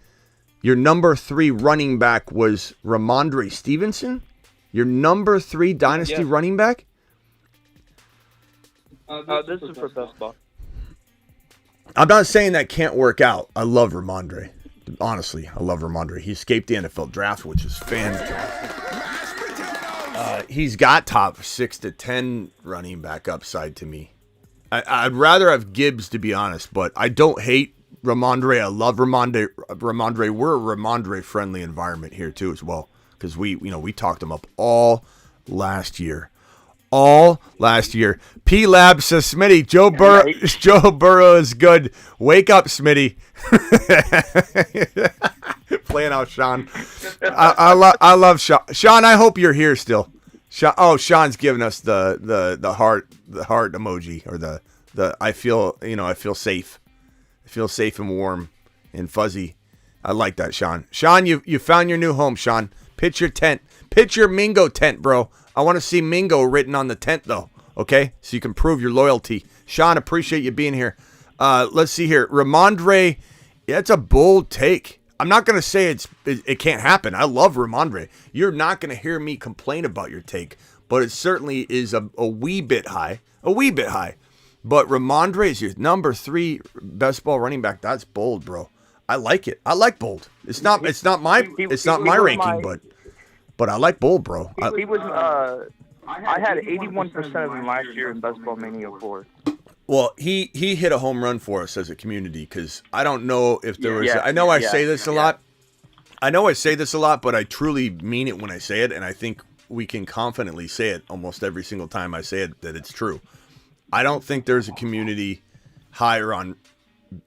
your number 3 running back was Ramondre Stevenson? Your number 3 dynasty running back? This is for best ball. I'm not saying that can't work out. I love Ramondre. Honestly, I love Ramondre. He escaped the NFL draft, which is fantastic. He's got top 6 to 10 running back upside to me. I'd rather have Gibbs, to be honest, but I don't hate Ramondre. I love Ramondre. We're a Ramondre-friendly environment here, too, as well, because we talked him up all last year. P-Lab says, Smitty, Joe Burrow is good. Wake up, Smitty. Playing out Sean. I love Sean. Sean, I hope you're here still. Sean's giving us the heart emoji, or the I feel safe. I feel safe and warm and fuzzy. I like that, Sean. Sean, you found your new home, Sean. Pitch your tent. Pitch your Mingo tent, bro. I want to see Mingo written on the tent, though. Okay? So you can prove your loyalty. Sean, appreciate you being here. Let's see here. Ramondre, it's a bold take. I'm not going to say it can't happen. I love Ramondre. You're not going to hear me complain about your take, but it certainly is a wee bit high. A wee bit high. But Ramondre is your number 3 best ball running back. That's bold, bro. I like it. I like bold. It's not my ranking, but I like bold, bro. He was I had 81% of him last year in Best Ball Mania 4. Well, he hit a home run for us as a community, because I don't know if there was. I know I say this a lot. I know I say this a lot, but I truly mean it when I say it, and I think we can confidently say it almost every single time I say it that it's true. I don't think there's a community higher on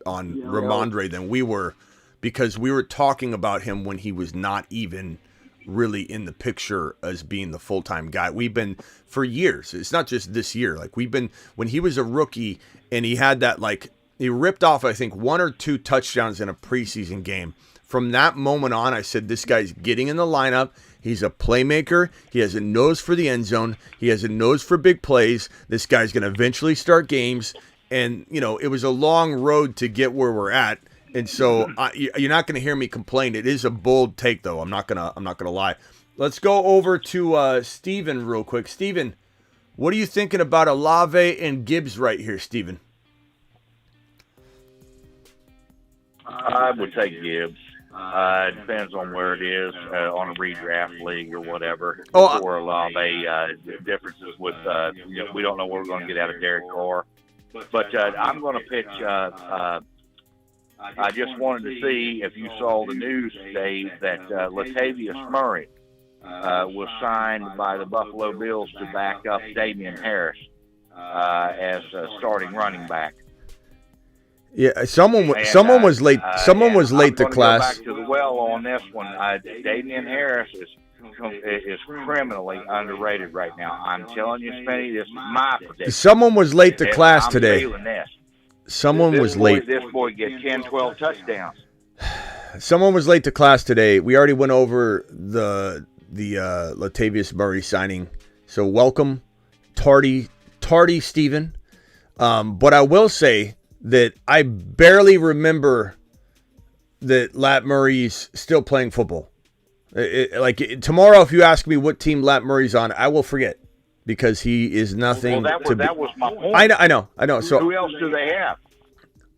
Ramondre than we were, because we were talking about him when he was not even really in the picture as being the full-time guy. We've been for years. It's not just this year. Like, we've been, when he was a rookie and he had that, like, he ripped off, I think, 1 or 2 touchdowns in a preseason game. From that moment on, I said, this guy's getting in the lineup. He's a playmaker. He has a nose for the end zone. He has a nose for big plays. This guy's going to eventually start games. And, you know, it was a long road to get where we're at. And so you're not going to hear me complain. It is a bold take, though. I'm not gonna lie. Let's go over to Steven real quick. Steven, what are you thinking about Olave and Gibbs right here, Steven? I would take Gibbs. It depends on where it is, on a redraft league or whatever. Or Olave, differences with, we don't know what we're going to get out of Derek Carr. But I'm going to pitch, I just wanted to see if you saw the news today that Latavius Murray was signed by the Buffalo Bills to back up Damian Harris as a starting running back. Yeah, someone was late. Someone was late to class. Go back to the well on this one. Damian Harris is criminally underrated right now. I'm telling you, Smitty, this is my prediction. Someone was late to class today. Someone was late. This boy gets 10, 12 touchdowns. Someone was late to class today. We already went over the Latavius Murray signing. So welcome, tardy Steven. But I will say that I barely remember that Lat Murray's still playing football. Tomorrow, if you ask me what team Lat Murray's on, I will forget, because he is nothing. Well, that was my point. I know. So who else do they have?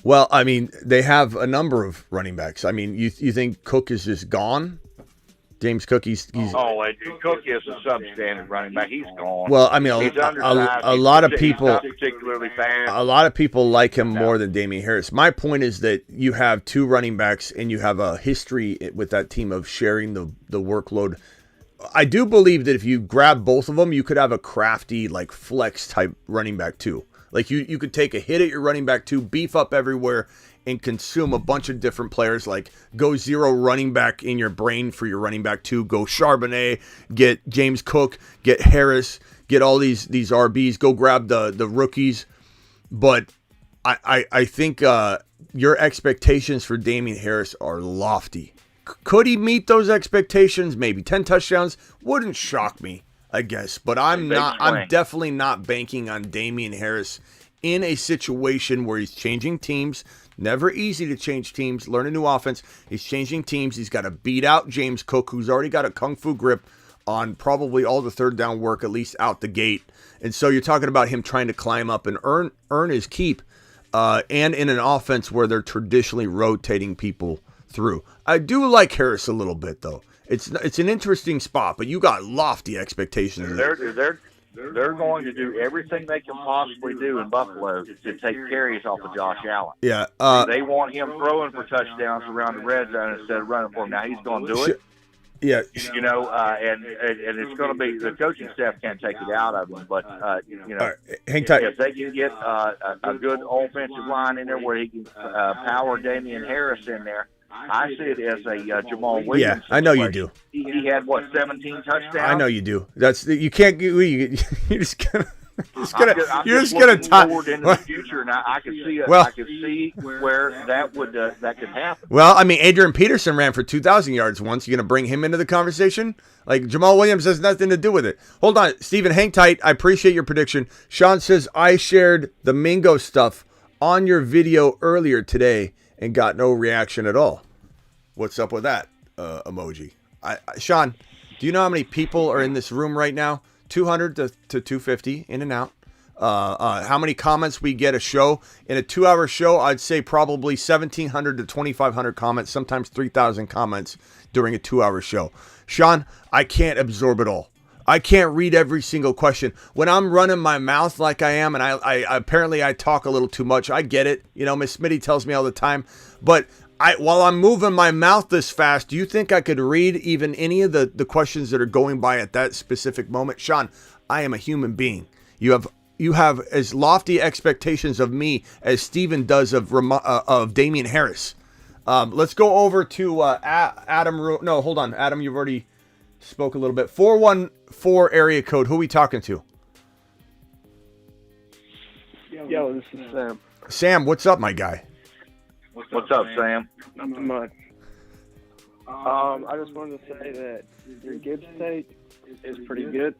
Well, I mean, they have a number of running backs. I mean, you think Cook is just gone? James Cook, he's Cook is a substandard running back. He's gone. Well, I mean, a lot of people, not particularly fast. A lot of people like him more than Damian Harris. My point is that you have 2 running backs, and you have a history with that team of sharing the workload. I do believe that if you grab both of them, you could have a crafty, like, flex type running back too. Like, you could take a hit at your running back too, beef up everywhere, and consume a bunch of different players. Like, go 0 running back in your brain for your running back too. Go Charbonnet, get James Cook, get Harris, get all these RBs. Go grab the rookies. But I think your expectations for Damian Harris are lofty. Could he meet those expectations? Maybe 10 touchdowns wouldn't shock me, I guess. But I'm definitely not banking on Damian Harris in a situation where he's changing teams. Never easy to change teams, learn a new offense. He's changing teams. He's got to beat out James Cook, who's already got a kung fu grip on probably all the third down work, at least out the gate. And so you're talking about him trying to climb up and earn his keep, and in an offense where they're traditionally rotating people through. I do like Harris a little bit, though. It's an interesting spot, but you got lofty expectations. They're going to do everything they can possibly do in Buffalo to take carries off of Josh Allen. Yeah, they want him throwing for touchdowns around the red zone instead of running for him. Now he's going to do it. Yeah, and it's going to be, the coaching staff can't take it out of him. But right, hang tight. If they can get a good offensive line in there where he can power Damian Harris in there, I see it as a Jamal Williams. Yeah, I know you do. He had 17 touchdowns. I know you do. You can't. You're just gonna. You're just gonna tie forward into the future, and I can see it. I can see where that could happen. Well, I mean, Adrian Peterson ran for 2,000 yards once. You gonna bring him into the conversation? Like, Jamal Williams has nothing to do with it. Hold on, Steven, hang tight. I appreciate your prediction. Sean says I shared the Mingo stuff on your video earlier today and got no reaction at all. What's up with that emoji? Sean, do you know how many people are in this room right now? 200 to 250 in and out. How many comments we get a show? In a 2-hour show, I'd say probably 1,700 to 2,500 comments, sometimes 3,000 comments during a 2-hour show. Sean, I can't absorb it all. I can't read every single question. When I'm running my mouth like I am, and I apparently I talk a little too much. I get it. You know, Miss Smitty tells me all the time. But While I'm moving my mouth this fast, do you think I could read even any of the questions that are going by at that specific moment? Sean, I am a human being. You have as lofty expectations of me as Steven does of Damian Harris. Let's go over to Adam. No, hold on. Adam, you've already spoke a little bit. 414 area code. Who are we talking to? Yo, this is Sam. Sam, what's up, my guy? What's up, Sam? Nothing much. I just wanted to say that your Gibbs take is pretty good.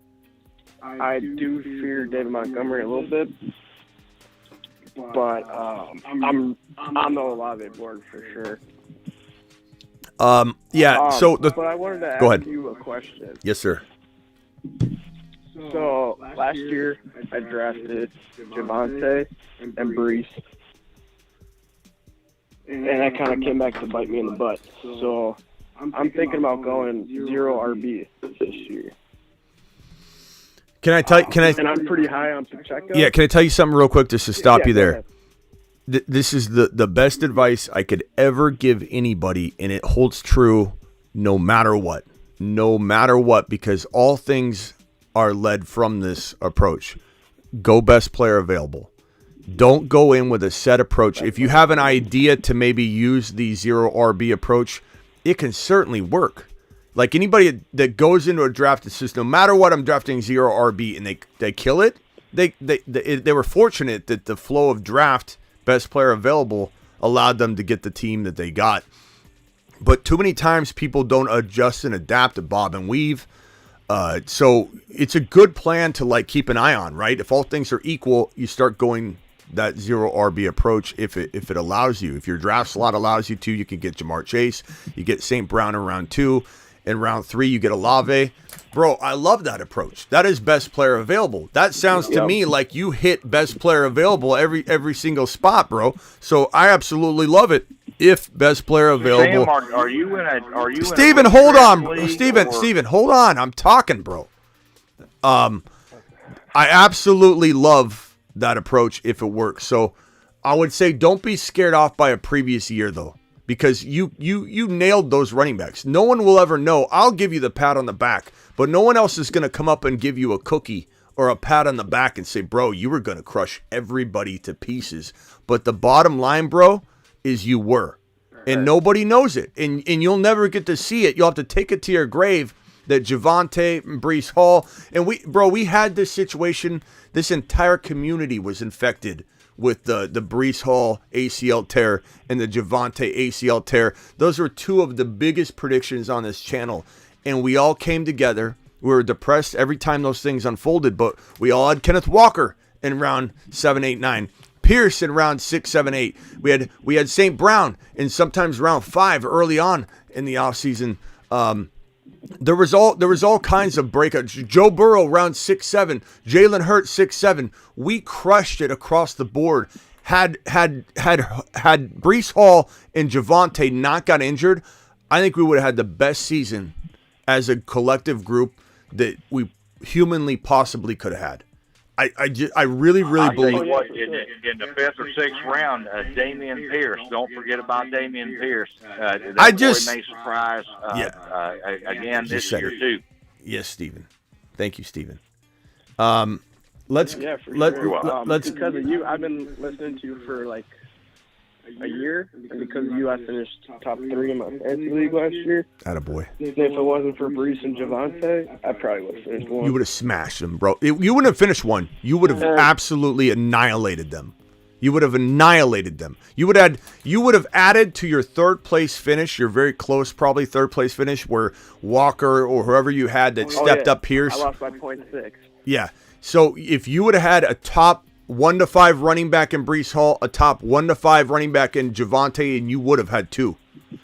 I do fear David Montgomery a little bit, but I'm the Olave board for sure. But I wanted to go ask ahead. you a question. Yes, sir. So last year I drafted Javonte and Brees, and that kind of came back to bite me in the butt. So I'm thinking about going 0 RB this year. Can I tell? And I'm pretty high on Pacheco. Yeah. Can I tell you something real quick just to stop you go there? ahead. This is the best advice I could ever give anybody, and it holds true no matter what. No matter what, because all things are led from this approach. Go best player available. Don't go in with a set approach. If you have an idea to maybe use the 0 RB approach, it can certainly work. Like anybody that goes into a draft that says, no matter what, I'm drafting 0 RB, and they kill it, they were fortunate that the flow of draft best player available allowed them to get the team that they got. But too many times people don't adjust and adapt to bob and weave. So it's a good plan to like keep an eye on, right? If all things are equal, you start going that 0 RB approach if it allows you. If your draft slot allows you to, you can get Jamar Chase. You get St. Brown in round 2. In round 3, you get Olave. Bro, I love that approach. That is best player available. That sounds to me like you hit best player available every single spot, bro. So I absolutely love it. If best player available. Sam, are you in a Steven, hold on. Steven, hold on. I'm talking, bro. I absolutely love that approach if it works. So I would say don't be scared off by a previous year, though. Because you nailed those running backs. No one will ever know. I'll give you the pat on the back, but no one else is going to come up and give you a cookie or a pat on the back and say, bro, you were going to crush everybody to pieces. But the bottom line, bro, is you were. And nobody knows it. And you'll never get to see it. You'll have to take it to your grave that Javonte and Brees Hall. And we had this situation. This entire community was infected with the Brees Hall ACL tear and the Javonte ACL tear. Those were two of the biggest predictions on this channel. And we all came together. We were depressed every time those things unfolded, but we all had Kenneth Walker in round 7, 8, 9. Pierce in round 6, 7, 8. We had St. Brown in sometimes round 5 early on in the offseason. There was all kinds of breakouts. Joe Burrow round 6, 7. Jalen Hurts 6, 7. We crushed it across the board. Had Brees Hall and Javonte not got injured, I think we would have had the best season as a collective group that we humanly possibly could have had. I really believe. What, in the 5th or 6th round, Dameon Pierce. Don't forget about Dameon Pierce. That boy may surprise again this year too. Yes, Stephen. Thank you, Stephen. Sure. Let's because of you, I've been listening to you for like a year, and because of you, I finished top 3 in my fantasy league last year. Attaboy. If it wasn't for Brees and Javonte, I probably would have finished 1. You would have smashed them, bro. You wouldn't have finished 1. You would have absolutely annihilated them. You would have annihilated them. You would have added to your 3rd place finish, your very close probably 3rd place finish, where Walker or whoever you had that stepped up Pierce. I lost by 0.6. Yeah. So if you would have had a top 1 to 5 running back in Brees Hall, a top 1 to 5 running back in Javonte, and you would have had 2.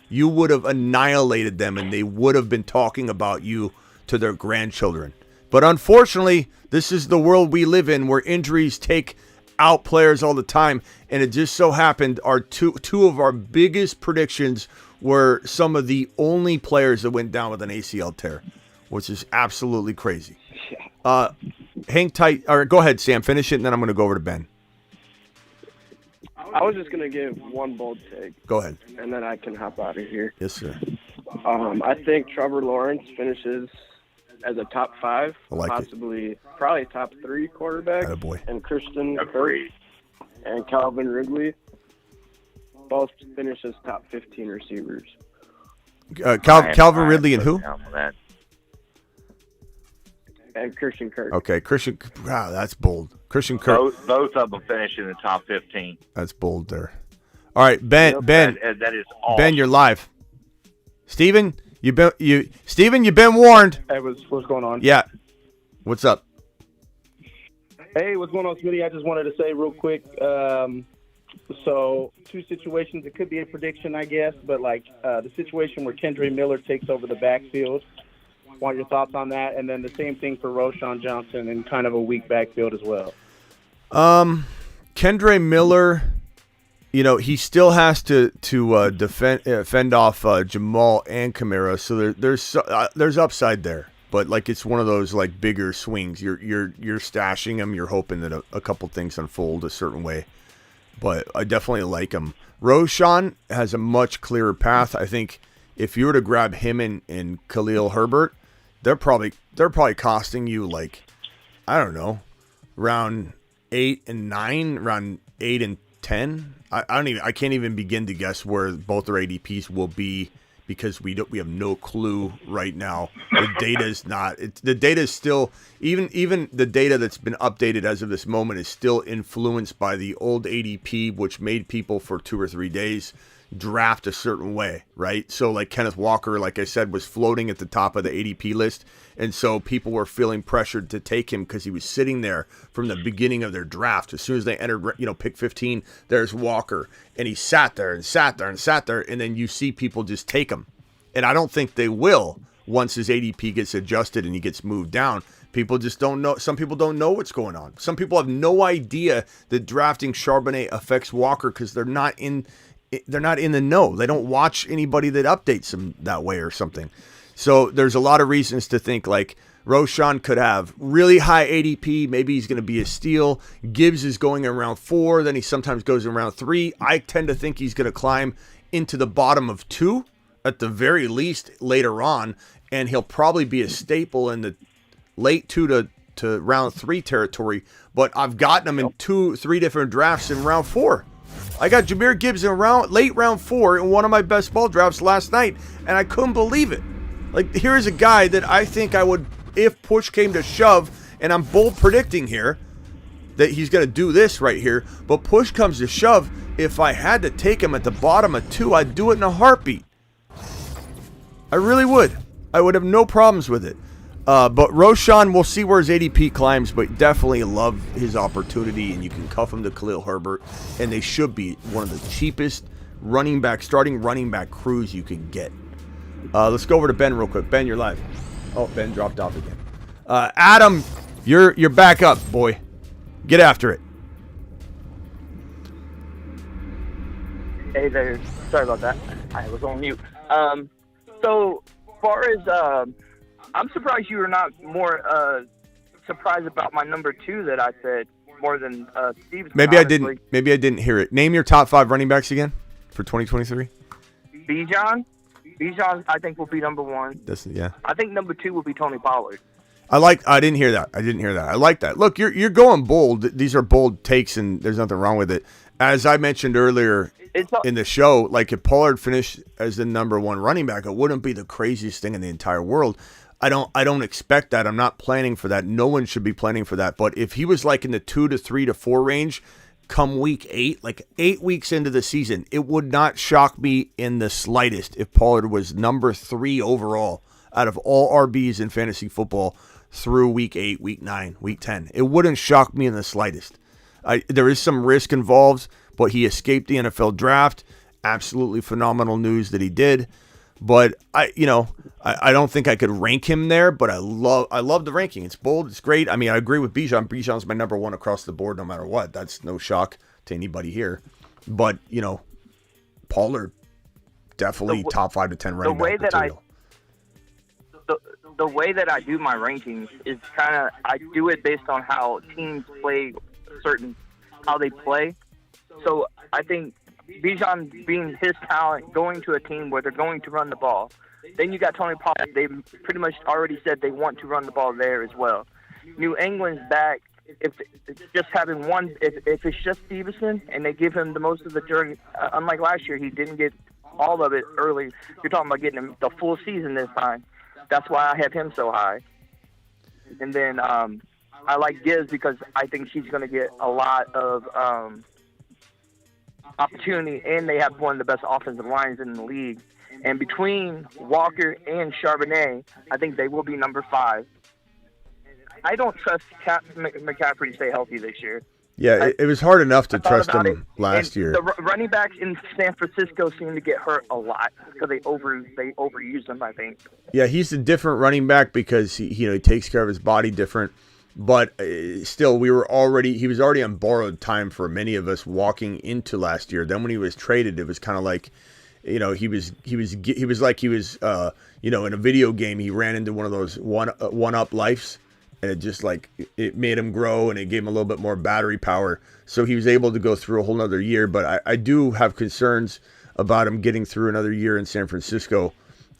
You would have annihilated them, and they would have been talking about you to their grandchildren. But unfortunately, this is the world we live in, where injuries take out players all the time, and it just so happened our two of our biggest predictions were some of the only players that went down with an ACL tear, which is absolutely crazy. Hang tight. All right, go ahead, Sam. Finish it, and then I'm going to go over to Ben. I was just gonna give one bold take. Go ahead. And then I can hop out of here. Yes, sir. I think Trevor Lawrence finishes as a top 5, possibly probably top 3 quarterback. Attaboy. And Christian Kirk and Calvin Ridley both finish as top 15 receivers. Calvin Ridley and who? And Christian Kirk. Okay, Christian. Wow, that's bold. Christian Kirk. Both of them finish in the top 15. That's bold there. All right, Ben. That is awesome. Ben, you're live. Steven, you've been warned. Hey, what's going on? Yeah. What's up? Hey, what's going on, Smitty? I just wanted to say real quick. So 2 situations. It could be a prediction, I guess, but the situation where Kendre Miller takes over the backfield. Want your thoughts on that? And then the same thing for Roschon Johnson and kind of a weak backfield as well. Kendre Miller, he still has to fend off Jamal and Kamara, so there's upside there. But it's one of those bigger swings. You're stashing him. You're hoping that a couple things unfold a certain way. But I definitely like him. Roschon has a much clearer path. I think if you were to grab him and Khalil Herbert, they're probably costing you I don't know, round 8 and 9, round 8 and 10. I can't even begin to guess where both their ADPs will be because we have no clue right now. The data is not. The data is still even the data that's been updated as of this moment is still influenced by the old ADP, which made people for 2 or 3 days draft a certain way, right? So Kenneth Walker, like I said, was floating at the top of the ADP list, and so people were feeling pressured to take him because he was sitting there from the beginning of their draft. As soon as they entered, pick 15, there's Walker, and he sat there, and then you see people just take him, and I don't think they will once his ADP gets adjusted and he gets moved down. People just don't know. Some people don't know what's going on. Some people have no idea that drafting Charbonnet affects Walker because they're not in the know. They don't watch anybody that updates them that way or something. So there's a lot of reasons to think Roschon could have really high ADP. Maybe he's going to be a steal. Gibbs is going in round 4. Then he sometimes goes in round 3. I tend to think he's going to climb into the bottom of 2 at the very least later on. And he'll probably be a staple in the late 2 to round 3 territory. But I've gotten him in 2-3 different drafts in round 4. I got Jamir Gibbs in late round 4 in one of my best ball drafts last night, and I couldn't believe it. Here's a guy that I think I would, if push came to shove, and I'm bold predicting here that he's going to do this right here, but push comes to shove, if I had to take him at the bottom of 2, I'd do it in a heartbeat. I really would. I would have no problems with it. But Roschon, we'll see where his ADP climbs, but definitely love his opportunity, and you can cuff him to Khalil Herbert, and they should be one of the cheapest starting running back crews you can get. Let's go over to Ben real quick. Ben, you're live. Oh, Ben dropped off again. Adam, you're back up, boy. Get after it. Hey there. Sorry about that. I was on mute. So far as I'm surprised you were not more surprised about my number 2 that I said more than Steve's. Maybe honestly. Maybe I didn't hear it. Name your top 5 running backs again for 2023. Bijan, I think will be number 1. Yeah. I think number 2 will be Tony Pollard. I didn't hear that. I like that. Look, you're going bold. These are bold takes, and there's nothing wrong with it. As I mentioned earlier in the show, if Pollard finished as the number 1 running back, it wouldn't be the craziest thing in the entire world. I don't expect that. I'm not planning for that. No one should be planning for that. But if he was in the 2 to 3 to 4 range come week 8, 8 weeks into the season, it would not shock me in the slightest if Pollard was number 3 overall out of all RBs in fantasy football through week 8, week 9, week 10. It wouldn't shock me in the slightest. There is some risk involved, but he escaped the NFL draft. Absolutely phenomenal news that he did. But I don't think I could rank him there, but I love the ranking. It's bold. It's great. I mean, I agree with Bijan. Bijan's my number 1 across the board, no matter what. That's no shock to anybody here. But Pollard definitely top 5 to 10 running back material. The way that I do my rankings is I do it based on how teams play how they play. So I think Bijan being his talent, going to a team where they're going to run the ball. Then you got Tony Pollard. They pretty much already said they want to run the ball there as well. New England's back. If it's just having one, if it's just Stevenson and they give him the most of the journey, unlike last year, he didn't get all of it early. You're talking about getting him the full season this time. That's why I have him so high. And then I like Gibbs because I think she's going to get a lot of opportunity, and they have one of the best offensive lines in the league. And between Walker and Charbonnet, I think they will be number 5. I don't trust McCaffrey to stay healthy this year. Yeah, it was hard enough to trust him last year. The running backs in San Francisco seem to get hurt a lot because they overuse them, I think. Yeah, he's a different running back because he takes care of his body different. But still, he was already on borrowed time for many of us walking into last year. Then when he was traded, it was kind of like, he was in a video game. He ran into one of those one up lives. And it just it made him grow, and it gave him a little bit more battery power. So he was able to go through a whole nother year. But I do have concerns about him getting through another year in San Francisco.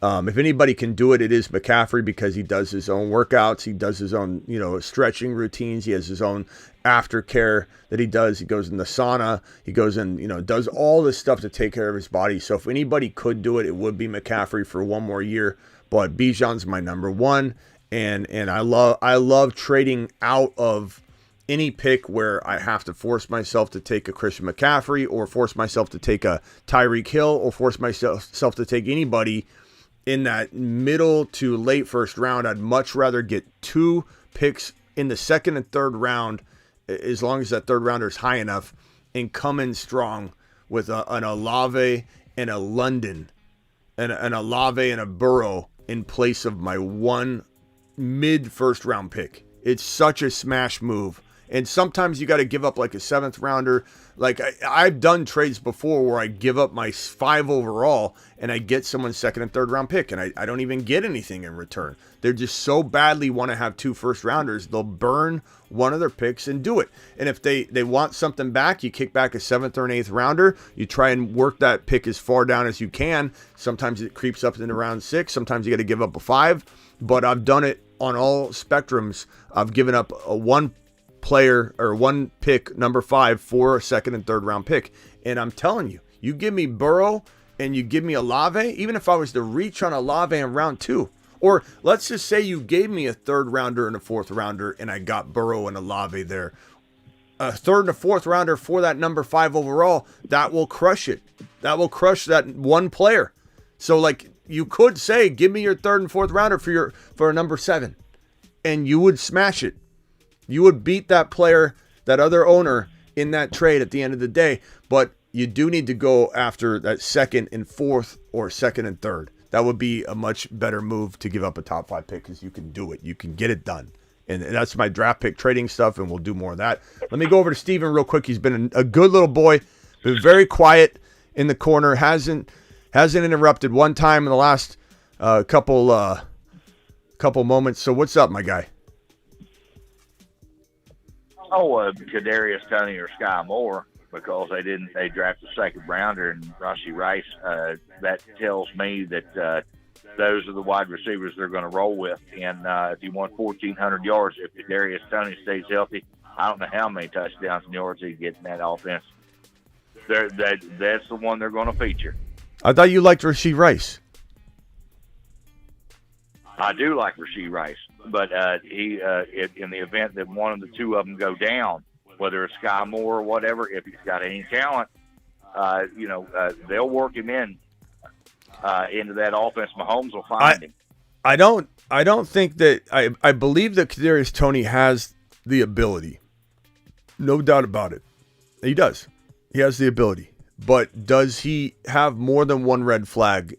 If anybody can do it, it is McCaffrey because he does his own workouts. He does his own, stretching routines. He has his own aftercare that he does. He goes in the sauna. He goes in, does all this stuff to take care of his body. So if anybody could do it, it would be McCaffrey for one more year. But Bijan's my number 1. And I love trading out of any pick where I have to force myself to take a Christian McCaffrey or force myself to take a Tyreek Hill or force myself to take anybody in that middle to late first round. I'd much rather get 2 picks in the second and third round, as long as that third rounder is high enough, and come in strong with an Olave and a London, and an Olave and a Burrow in place of my 1 mid first round pick. It's such a smash move. And sometimes you got to give up like a 7th rounder. Like I've done trades before where I give up my 5 overall and I get someone's 2nd and 3rd round pick, and I don't even get anything in return. They're just so badly want to have 2 first rounders, they'll burn one of their picks and do it. And if they want something back, you kick back a 7th or an 8th rounder. You try and work that pick as far down as you can. Sometimes it creeps up into round 6. Sometimes you got to give up a 5. But I've done it on all spectrums. I've given up a 1 player or 1 pick, number 5, for a 2nd and 3rd round pick. And I'm telling you, you give me Burrow and you give me Olave, even if I was to reach on Olave in round 2, or let's just say you gave me a 3rd rounder and a 4th rounder and I got Burrow and Olave there, a 3rd and a 4th rounder for that number 5 overall, that will crush it. That will crush that 1 player. So you could say, give me your 3rd and 4th rounder for a number 7, and you would smash it. You would beat that player, that other owner, in that trade at the end of the day. But you do need to go after that 2nd and 4th or 2nd and 3rd. That would be a much better move to give up a top 5 pick, because you can do it. You can get it done. And that's my draft pick trading stuff, and we'll do more of that. Let me go over to Steven real quick. He's been a good little boy, been very quiet in the corner, hasn't interrupted one time in the last couple moments. So what's up, my guy? Kadarius Toney or Sky Moore, because they drafted a 2nd rounder and Rashee Rice. That tells me that those are the wide receivers they're going to roll with. And if you want 1,400 yards, if Kadarius Toney stays healthy, I don't know how many touchdowns and yards he gets in that offense. That's the one they're going to feature. I thought you liked Rashee Rice. I do like Rashee Rice, but he in the event that one of the 2 of them go down, whether it's Sky Moore or whatever, if he's got any talent, they'll work him into that offense. Mahomes will find him. I don't think that I believe that Kadarius Toney has the ability. No doubt about it. He does. He has the ability. But does he have more than 1 red flag?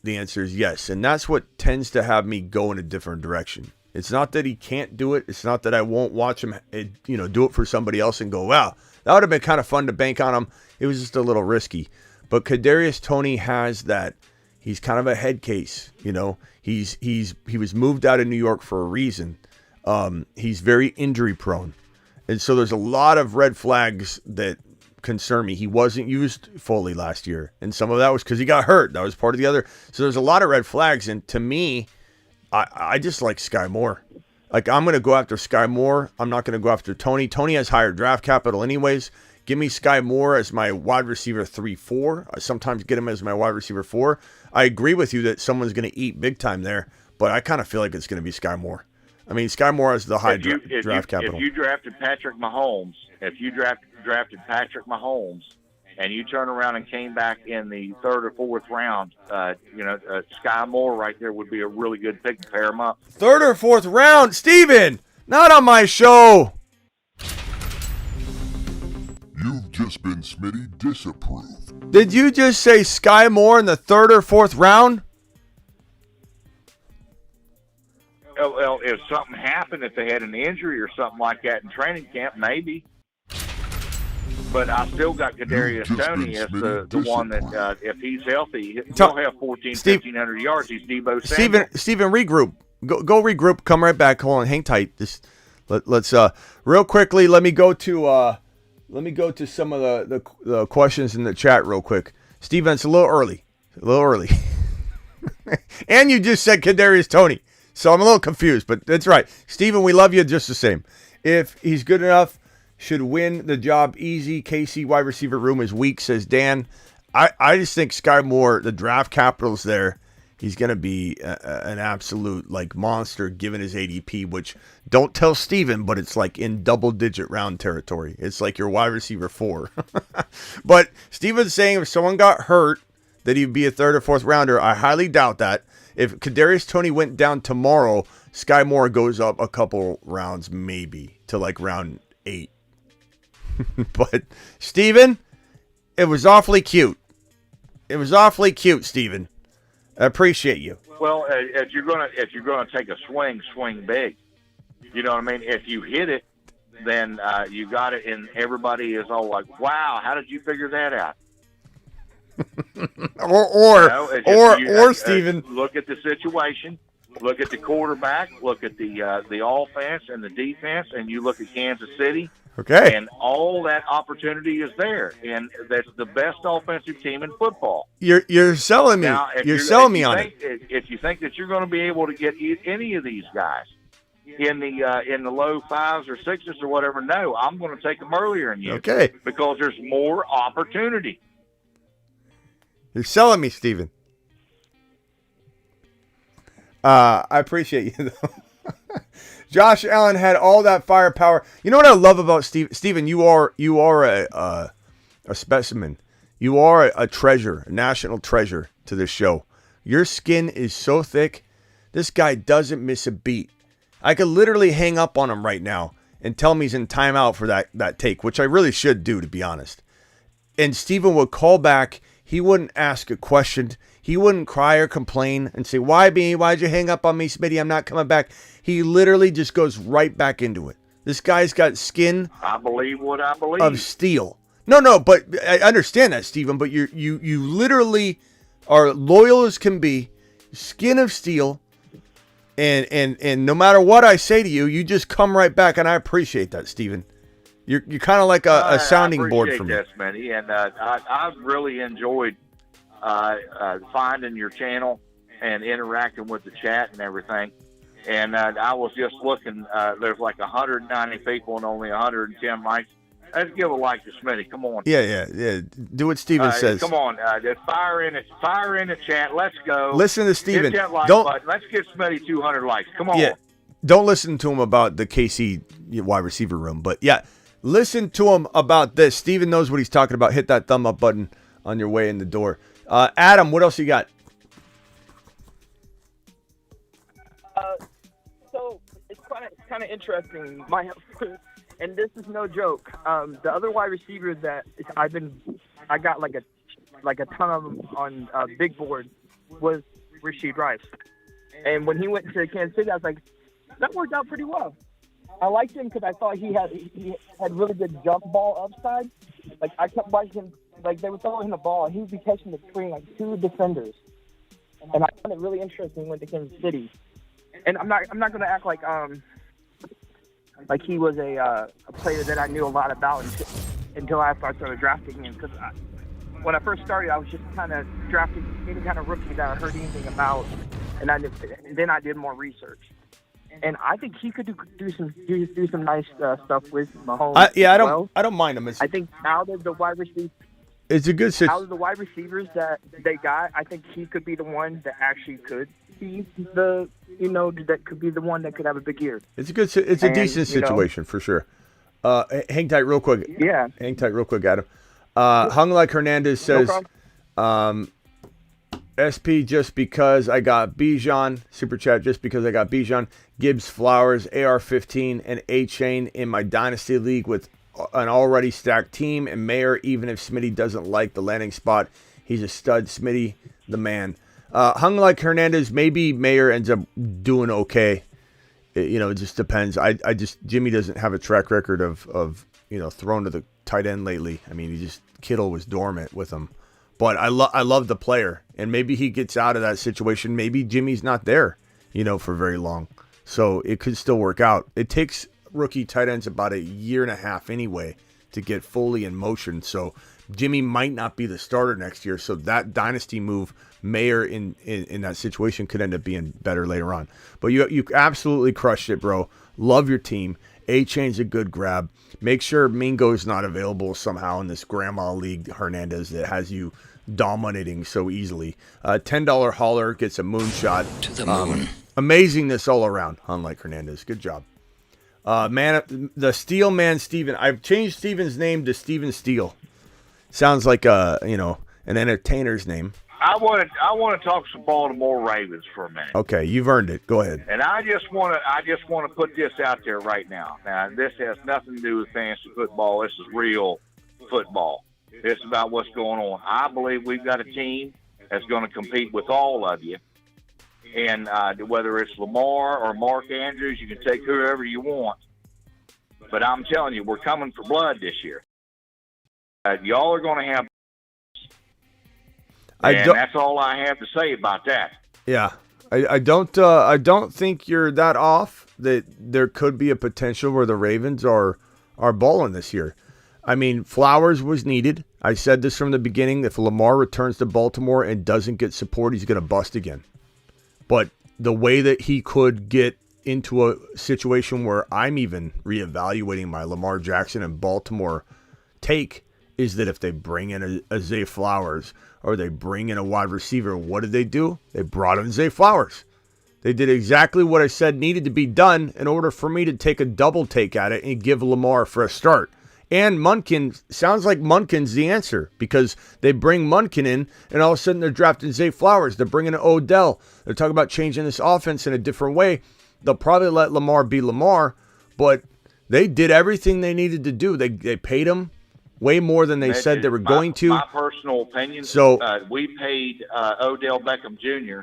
The answer is yes. And that's what tends to have me go in a different direction. It's not that he can't do it. It's not that I won't watch him, do it for somebody else and go, wow, that would have been kind of fun to bank on him. It was just a little risky. But Kadarius Toney has that. He's kind of a head case. He was moved out of New York for a reason. He's very injury prone. And so there's a lot of red flags that concern me. He wasn't used fully last year, and some of that was because he got hurt. That was part of the other. So there's a lot of red flags, and to me, I just like Sky Moore. Like, I'm going to go after Sky Moore. I'm not going to go after Tony. Tony has higher draft capital anyways. Give me Sky Moore as my wide receiver 3-4. I sometimes get him as my wide receiver 4. I agree with you that someone's going to eat big time there, but I kind of feel like it's going to be Sky Moore. I mean, Sky Moore has the high draft capital. If you drafted Patrick Mahomes, drafted Patrick Mahomes, and you turn around and came back in the 3rd or 4th round, Sky Moore right there would be a really good pick to pair him up. 3rd or 4th round, Steven, not on my show. You've just been Smitty disapproved. Did you just say Sky Moore in the 3rd or 4th round? Well, if something happened, if they had an injury or something like that in training camp, maybe. But I still got Kadarius Toney as the one that, if he's healthy, he'll have 1,500 yards. He's Debo Samuel. Steven, regroup. Go regroup. Come right back. Hold on. Hang tight. Let's real quickly. Let me go to some of the questions in the chat real quick. Steven, it's a little early. And you just said Kadarius Toney. So I'm a little confused, but that's right. Steven, we love you just the same. If he's good enough, should win the job easy. KC wide receiver room is weak, says Dan. I just think Sky Moore, the draft capital's there. He's going to be an absolute monster given his ADP, which don't tell Steven, but it's like in double-digit round territory. It's like your wide receiver 4. But Steven's saying if someone got hurt, that he'd be a 3rd or 4th rounder. I highly doubt that. If Kadarius Toney went down tomorrow, Sky Moore goes up a couple rounds, maybe, to round 8. But, Steven, it was awfully cute. Steven. I appreciate you. Well, if you're gonna take a swing big. You know what I mean? If you hit it, then you got it, and everybody is all like, "Wow, how did you figure that out?" or Steven, look at the situation, look at the quarterback, look at the offense and the defense, and you look at Kansas City. Okay. And all that opportunity is there, and that's the best offensive team in football. You're selling me. Now, you're selling me on it. If you think that you're going to be able to get any of these guys in the low 5s or 6s or whatever, no, I'm going to take them earlier than you. Okay. Because there's more opportunity. You're selling me, Steven. I appreciate you, though. Josh Allen had all that firepower. You know what I love about Steven? You are a specimen. You are a treasure, a national treasure to this show. Your skin is so thick. This guy doesn't miss a beat. I could literally hang up on him right now and tell him he's in timeout for that take, which I really should do, to be honest. And Steven would call back. He wouldn't ask a question. He wouldn't cry or complain and say, "Why me? Why'd you hang up on me, Smitty? I'm not coming back." He literally just goes right back into it. This guy's got skin. I believe what I believe. Of steel. No, but I understand that, Steven, but you literally are loyal as can be, skin of steel, and no matter what I say to you, you just come right back, and I appreciate that, Steven. You're kind of like a sounding board for me. I appreciate that, Smitty, and I've really enjoyed finding your channel and interacting with the chat and everything. And I was just looking, there's 190 people and only 110 likes. Let's give a like to Smitty. Come on. Yeah. Do what Steven says. Come on. Just fire in the chat. Let's go. Listen to Steven. Hit that like button. Let's get Smitty 200 likes. Come on. Yeah. Don't listen to him about the KC wide receiver room. But, yeah, listen to him about this. Steven knows what he's talking about. Hit that thumb up button on your way in the door. Adam, what else you got? So it's kind of interesting. And this is no joke. The other wide receivers that I got like a ton of them on big board was Rashid Rice. And when he went to Kansas City, I was like, that worked out pretty well. I liked him because I thought he had really good jump ball upside. I kept watching him. They would throw him the ball, and he would be catching the screen two defenders. And I found it really interesting when he went to Kansas City. And I'm not going to act like he was a player that I knew a lot about until after I started drafting him. Because when I first started, I was just kind of drafting any kind of rookie that I heard anything about, and then I did more research. And I think he could do some nice stuff with Mahomes. I don't mind him. I think out of the wide receivers, it's a good out of the wide receivers that they got, I think he could be the one that actually could be that could be the one that could have a big year. It's a decent situation for sure. Hang tight real quick. Yeah. Hang tight real quick, Adam. Hung Like Hernandez says, SP just because I got Bijan. Super chat just because I got Bijan. Gibbs, Flowers, AR-15, and A-Chain in my Dynasty League with an already stacked team. And Mayer, even if Smitty doesn't like the landing spot, he's a stud. Smitty, the man. Hung Like Hernandez, maybe Mayer ends up doing okay. It just depends. Jimmy doesn't have a track record of thrown to the tight end lately. I mean, Kittle was dormant with him. But I love the player, and maybe he gets out of that situation. Maybe Jimmy's not there, for very long. So it could still work out. It takes rookie tight ends about a year and a half anyway to get fully in motion. So Jimmy might not be the starter next year. So that dynasty move, Mayer in that situation could end up being better later on. But you absolutely crushed it, bro. Love your team. A-Chain's a good grab. Make sure Mingo's not available somehow in this grandma league, Hernandez, that has you dominating so easily. $10 hauler gets a moonshot. To the moon. Amazingness all around, unlike Hernandez. Good job. The Steel Man Steven. I've changed Steven's name to Steven Steele. Sounds like an entertainer's name. I want to talk some Baltimore Ravens for a minute. Okay, you've earned it. Go ahead. And I just want to put this out there right now. Now, this has nothing to do with fantasy football. This is real football. This is about what's going on. I believe we've got a team that's going to compete with all of you. And whether it's Lamar or Mark Andrews, you can take whoever you want. But I'm telling you, we're coming for blood this year. Y'all are going to have. That's all I have to say about that. Yeah, I don't think you're that off. That there could be a potential where the Ravens are balling this year. I mean, Flowers was needed. I said this from the beginning. If Lamar returns to Baltimore and doesn't get support, he's going to bust again. But the way that he could get into a situation where I'm even reevaluating my Lamar Jackson and Baltimore take is that if they bring in a Zay Flowers or they bring in a wide receiver, what did they do? They brought in Zay Flowers. They did exactly what I said needed to be done in order for me to take a double take at it and give Lamar a fresh start. And Munkin, sounds like Munkin's the answer because they bring Munkin in and all of a sudden they're drafting Zay Flowers. They're bringing in Odell. They're talking about changing this offense in a different way. They'll probably let Lamar be Lamar, but they did everything they needed to do. They paid him way more than they said they were going to. My personal opinion, we paid Odell Beckham Jr.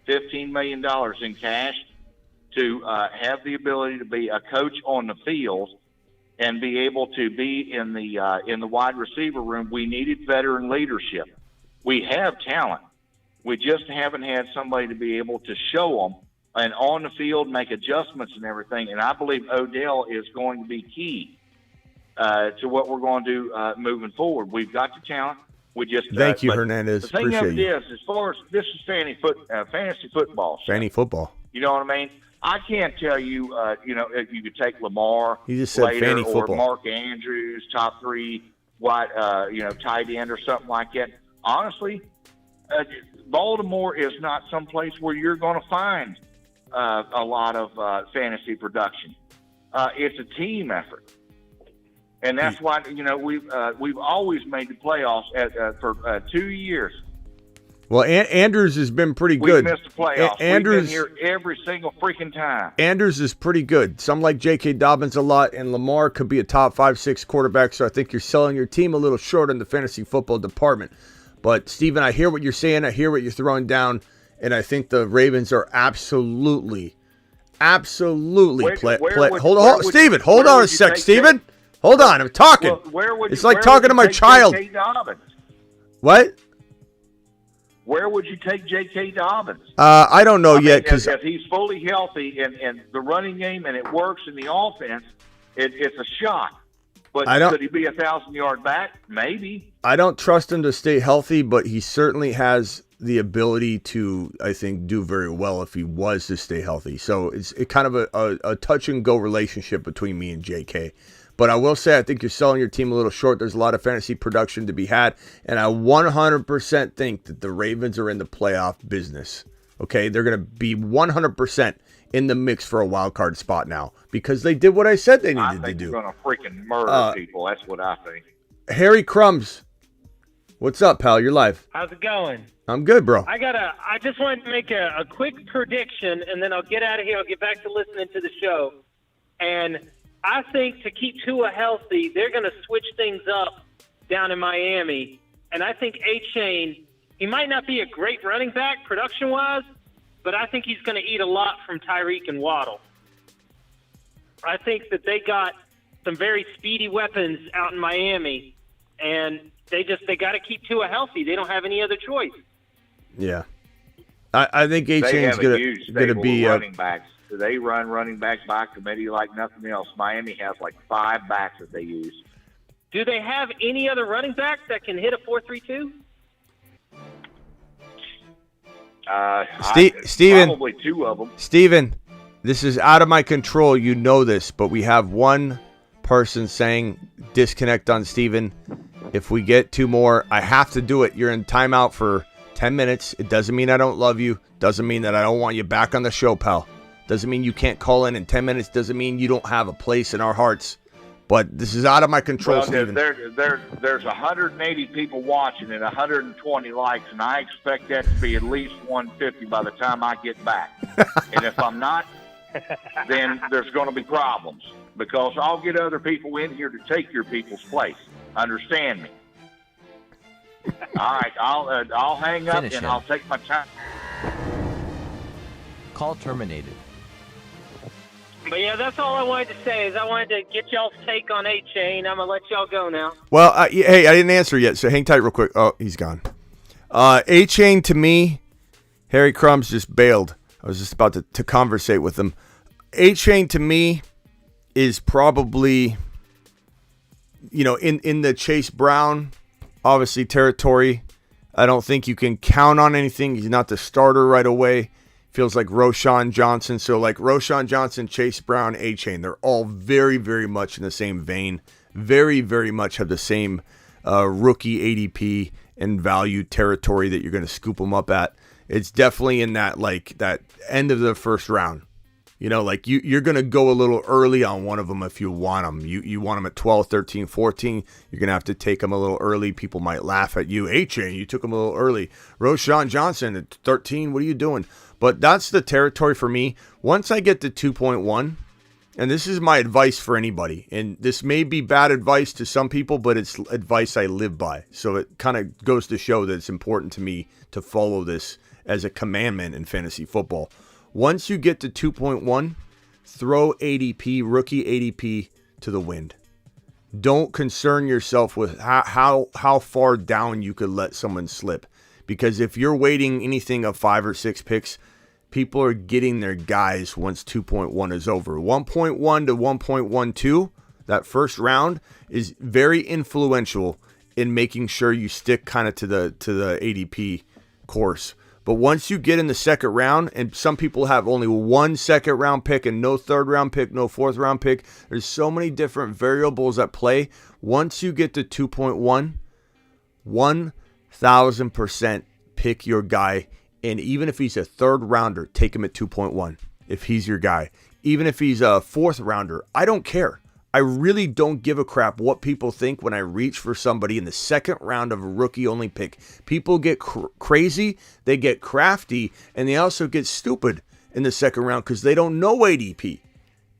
$15 million in cash to have the ability to be a coach on the field and be able to be in the wide receiver room. We needed veteran leadership. We have talent. We just haven't had somebody to be able to show them and on the field make adjustments and everything. And I believe Odell is going to be key to what we're going to do moving forward. We've got the talent. We just thank you, Hernandez. The thing Appreciate of it you. is, as far as this is fantasy football. Fanny football. You know what I mean? I can't tell you, if you could take Lamar You just said later fanny or football. Mark Andrews, top three, tight end or something like that. Honestly, Baltimore is not someplace where you're going to find a lot of fantasy production. It's a team effort. And that's why, we've always made the playoffs for 2 years. Well, Andrews has been pretty good. We missed the playoffs. Andrews, We've been here every single freaking time. Andrews is pretty good. Some like J.K. Dobbins a lot, and Lamar could be a top 5-6 quarterback, so I think you're selling your team a little short in the fantasy football department. But, Steven, I hear what you're saying. I hear what you're throwing down, and I think the Ravens are absolutely Hold on, Steven. Hold on a sec, Steven. Hold on, I'm talking. It's like talking to my child. What? Where would you take J.K. Dobbins? I don't know yet because if he's fully healthy and the running game and it works in the offense, it's a shot. But could he be 1,000-yard back? Maybe. I don't trust him to stay healthy, but he certainly has the ability to, I think, do very well if he was to stay healthy. So it's kind of a touch-and-go relationship between me and JK. But I will say I think you're selling your team a little short. There's a lot of fantasy production to be had, and I 100% think that the Ravens are in the playoff business. Okay? They're going to be 100% in the mix for a wild card spot now because they did what I said they needed to do. They're going to freaking murder people. That's what I think. Harry Crumbs, what's up, pal? You're live. How's it going? I'm good, bro. I just wanted to make a quick prediction, and then I'll get out of here. I'll get back to listening to the show. And I think to keep Tua healthy, they're going to switch things up down in Miami. And I think A-Chain, he might not be a great running back production-wise, but I think he's going to eat a lot from Tyreek and Waddle. I think that they got some very speedy weapons out in Miami, and they got to keep Tua healthy. They don't have any other choice. Yeah, I think A-Chain's going to be running backs. They run running backs by committee like nothing else. Miami has like 5 backs that they use. Do they have any other running backs that can hit a 4.32? Steven, probably 2 of them. Steven, this is out of my control. You know this, but we have one person saying disconnect on Steven. If we get 2 more, I have to do it. You're in timeout for 10 minutes. It doesn't mean I don't love you. Doesn't mean that I don't want you back on the show, pal. Doesn't mean you can't call in 10 minutes. Doesn't mean you don't have a place in our hearts. But this is out of my control, well, Steven. There's 180 people watching and 120 likes, and I expect that to be at least 150 by the time I get back. And if I'm not, then there's going to be problems because I'll get other people in here to take your people's place. Understand me? All right, I'll hang up and I'll take my time. Call terminated. But yeah, that's all I wanted to say is I wanted to get y'all's take on A-Chain. I'm going to let y'all go now. Well, hey, I didn't answer yet, so hang tight real quick. Oh, he's gone. A-Chain to me, Harry Crumbs just bailed. I was just about to conversate with him. A-Chain to me is probably, in the Chase Brown, obviously, territory. I don't think you can count on anything. He's not the starter right away. Feels like Roschon Johnson. So like Roschon Johnson, Chase Brown, A-Chain, they're all very, very much in the same vein. Very, very much have the same rookie ADP and value territory that you're going to scoop them up at. It's definitely in that end of the first round. You're going to go a little early on one of them if you want them. You want them at 12, 13, 14. You're going to have to take them a little early. People might laugh at you. A-Chain, you took them a little early. Roschon Johnson at 13, what are you doing? But that's the territory for me. Once I get to 2.1, and this is my advice for anybody, and this may be bad advice to some people, but it's advice I live by. So it kind of goes to show that it's important to me to follow this as a commandment in fantasy football. Once you get to 2.1, throw ADP, rookie ADP to the wind. Don't concern yourself with how far down you could let someone slip. Because if you're waiting anything of 5 or 6 picks, people are getting their guys once 2.1 is over. 1.1 to 1.12, that first round is very influential in making sure you stick kind of to the ADP course. But once you get in the second round, and some people have only 1 second round pick and no third round pick, no fourth round pick, there's so many different variables at play. Once you get to 2.1, 1,000% pick your guy. And even if he's a third rounder, take him at 2.1 if he's your guy. Even if he's a fourth rounder, I don't care. I really don't give a crap what people think when I reach for somebody in the second round of a rookie-only pick. People get crazy, they get crafty, and they also get stupid in the second round because they don't know ADP.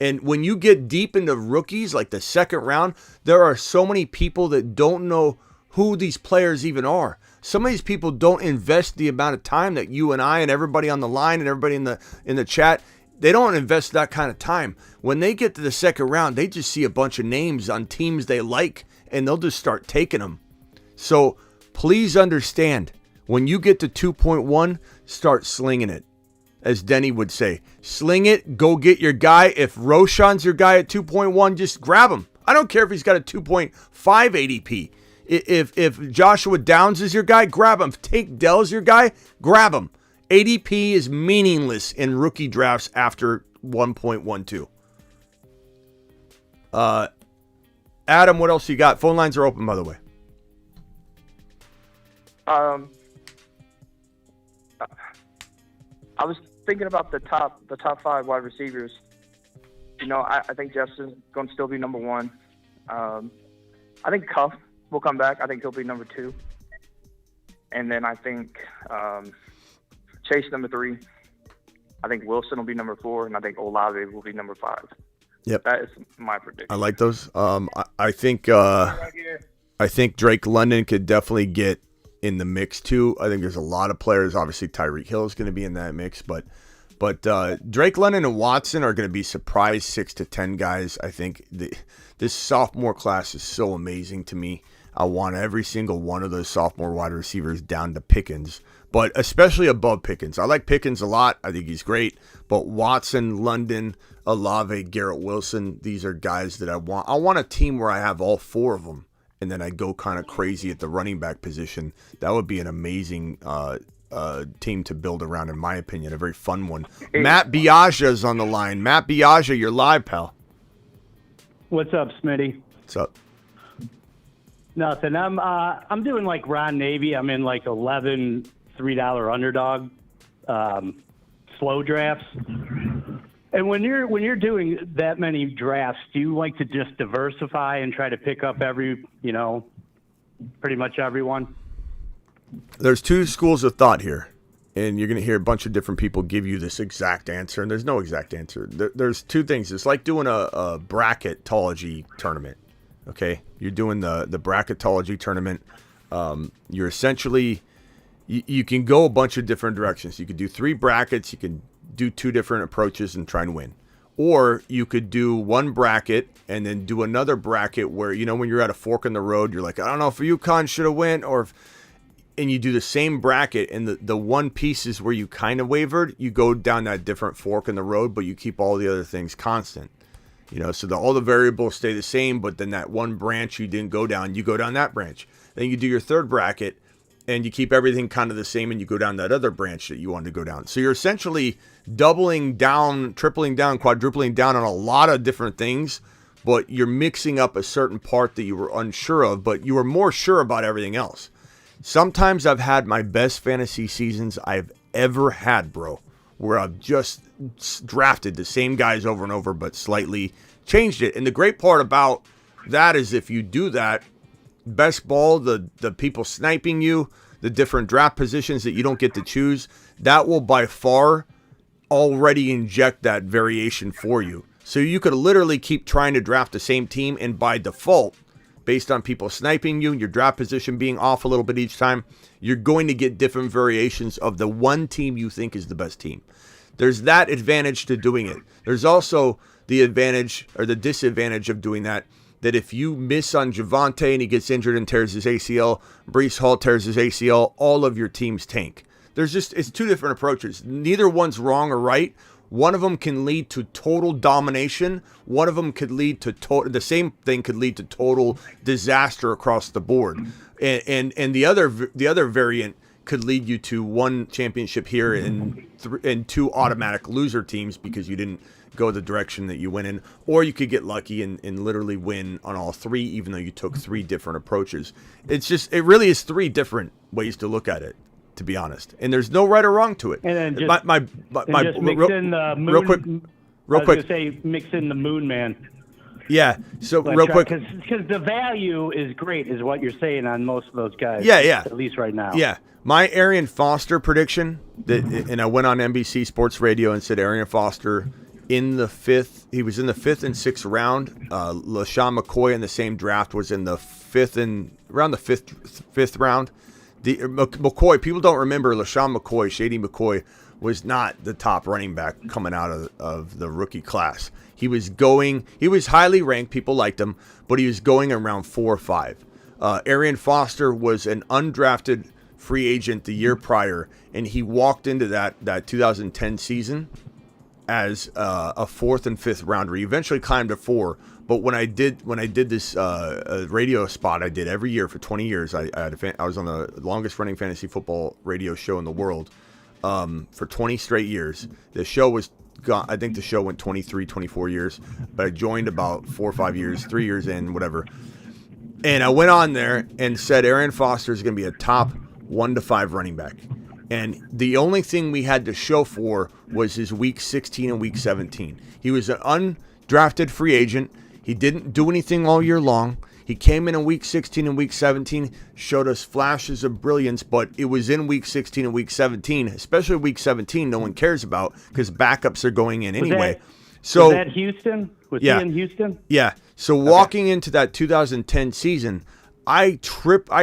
And when you get deep into rookies, like the second round, there are so many people that don't know who these players even are. Some of these people don't invest the amount of time that you and I and everybody on the line and everybody in the chat, they don't invest that kind of time. When they get to the second round, they just see a bunch of names on teams they like, and they'll just start taking them. So please understand, when you get to 2.1, start slinging it. As Denny would say, sling it, go get your guy. If Roschon's your guy at 2.1, just grab him. I don't care if he's got a 2.5 ADP. If Joshua Downs is your guy, grab him. If Tank Dell's your guy, grab him. ADP is meaningless in rookie drafts after 1.12. Adam, what else you got? Phone lines are open, by the way. I was thinking about the top 5 wide receivers. I think Justin's going to still be number 1. I think Cuff will come back. I think he'll be number 2. And then I think Chase number 3. I think Wilson will be number 4, and I think Olave will be number 5. Yep, that is my prediction. I like those. I think Drake London could definitely get in the mix too. I think there's a lot of players. Obviously, Tyreek Hill is going to be in that mix, but Drake London and Watson are going to be surprise 6 to 10 guys. I think this sophomore class is so amazing to me. I want every single one of those sophomore wide receivers down to Pickens, but especially above Pickens. I like Pickens a lot. I think he's great, but Watson, London, Olave, Garrett Wilson, these are guys that I want. I want a team where I have all 4 of them, and then I go kind of crazy at the running back position. That would be an amazing team to build around, in my opinion, a very fun one. Matt Biaggia is on the line. Matt Biaggia, you're live, pal. What's up, Smitty? What's up? Nothing. I'm doing like Ron Navy. I'm in like 11 $3 underdog slow drafts. And when you're doing that many drafts, do you like to just diversify and try to pick up pretty much everyone? There's 2 schools of thought here, and you're going to hear a bunch of different people give you this exact answer, and there's no exact answer. There's 2 things. It's like doing a bracketology tournament, okay? You're doing the bracketology tournament. You're essentially, you can go a bunch of different directions. You could do 3 brackets. You can do 2 different approaches and try and win. Or you could do 1 bracket and then do another bracket where, when you're at a fork in the road, you're like, I don't know if UConn should have went, and you do the same bracket, and the one piece is where you kind of wavered, you go down that different fork in the road, but you keep all the other things constant. So all the variables stay the same, but then that one branch you didn't go down, you go down that branch. Then you do your 3rd bracket, and you keep everything kind of the same, and you go down that other branch that you wanted to go down. So you're essentially doubling down, tripling down, quadrupling down on a lot of different things, but you're mixing up a certain part that you were unsure of, but you were more sure about everything else. Sometimes I've had my best fantasy seasons I've ever had, bro, where I've just drafted the same guys over and over, but slightly changed it. And the great part about that is if you do that, best ball, the people sniping you, the different draft positions that you don't get to choose, that will by far already inject that variation for you. So you could literally keep trying to draft the same team, and by default, based on people sniping you and your draft position being off a little bit each time, you're going to get different variations of the one team you think is the best team. There's that advantage to doing it. There's also the advantage or the disadvantage of doing that if you miss on Javonte and he gets injured and tears his ACL, Breece Hall tears his ACL, all of your teams tank. It's 2 different approaches. Neither one's wrong or right. One of them can lead to total domination. One of them could lead to the same thing could lead to total disaster across the board. And the other variant could lead you to 1 championship here and 2 automatic loser teams because you didn't go the direction that you went in. Or you could get lucky and literally win on all 3, even though you took 3 different approaches. It really is 3 different ways to look at it, to be honest, and there's no right or wrong to it. And then just mix in the moon. Real quick. Mix in the moon man. Yeah. So real quick, because the value is great, is what you're saying on most of those guys. Yeah. At least right now. Yeah. My Arian Foster prediction and I went on NBC Sports Radio and said Arian Foster in the 5th. He was in the 5th and 6th round. LaShawn McCoy in the same draft was in the 5th and around the 5th round. McCoy, people don't remember LaShawn McCoy, Shady McCoy, was not the top running back coming out of the rookie class. He was highly ranked, people liked him, but he was going around 4 or 5. Arian Foster was an undrafted free agent the year prior, and he walked into that 2010 season as a 4th and 5th rounder. He eventually climbed to 4. But when I did this radio spot I did every year for 20 years, I was on the longest running fantasy football radio show in the world for 20 straight years. The show was gone. I think the show went 23, 24 years, but I joined about 4 or 5 years, 3 years in, whatever. And I went on there and said Arian Foster is going to be a top 1 to 5 running back. And the only thing we had to show for was his week 16 and week 17. He was an undrafted free agent. He didn't do anything all year long. He came in week 16 and week 17, showed us flashes of brilliance, but it was in week 16 and week 17, especially week 17, no one cares about because backups are going in anyway. Was that Houston? Was he in Houston? Yeah. So walking into that 2010 season, I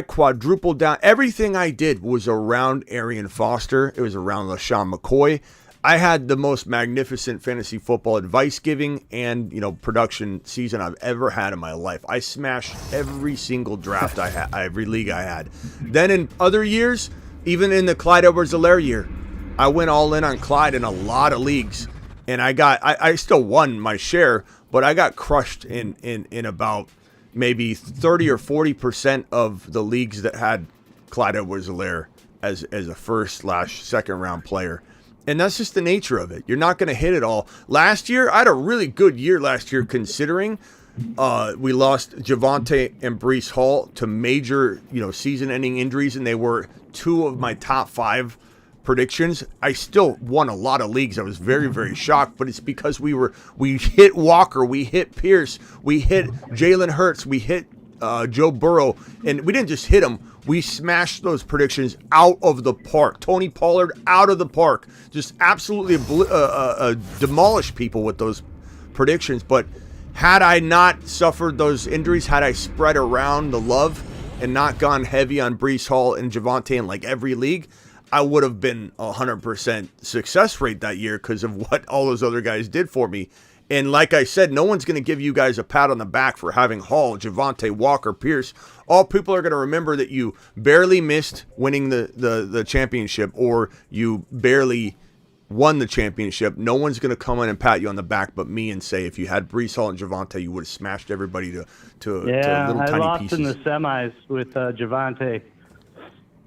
quadrupled down. Everything I did was around Arian Foster. It was around LaShawn McCoy. I had the most magnificent fantasy football advice giving and, production season I've ever had in my life. I smashed every single draft I had, every league I had. Then in other years, even in the Clyde Edwards-Helaire year, I went all in on Clyde in a lot of leagues. And I still won my share, but I got crushed in about maybe 30 or 40% of the leagues that had Clyde Edwards-Helaire as a first/second round player. And that's just the nature of it. You're not going to hit it all. Last year, I had a really good year last year considering we lost Javonte and Breece Hall to major, season-ending injuries, and they were 2 of my top 5 predictions. I still won a lot of leagues. I was very, very shocked, but it's because we hit Walker, we hit Pierce, we hit Jalen Hurts, we hit Joe Burrow, and we didn't just hit them. We smashed those predictions out of the park. Tony Pollard out of the park. Just absolutely demolished people with those predictions. But had I not suffered those injuries, had I spread around the love and not gone heavy on Breece Hall and Javonte in like every league, I would have been 100% success rate that year because of what all those other guys did for me. And like I said, no one's going to give you guys a pat on the back for having Hall, Javonte, Walker, Pierce. All people are going to remember that you barely missed winning the championship or you barely won the championship. No one's going to come in and pat you on the back but me and say if you had Breece Hall and Javonte, you would have smashed everybody to little tiny pieces. I lost in the semis with Javonte.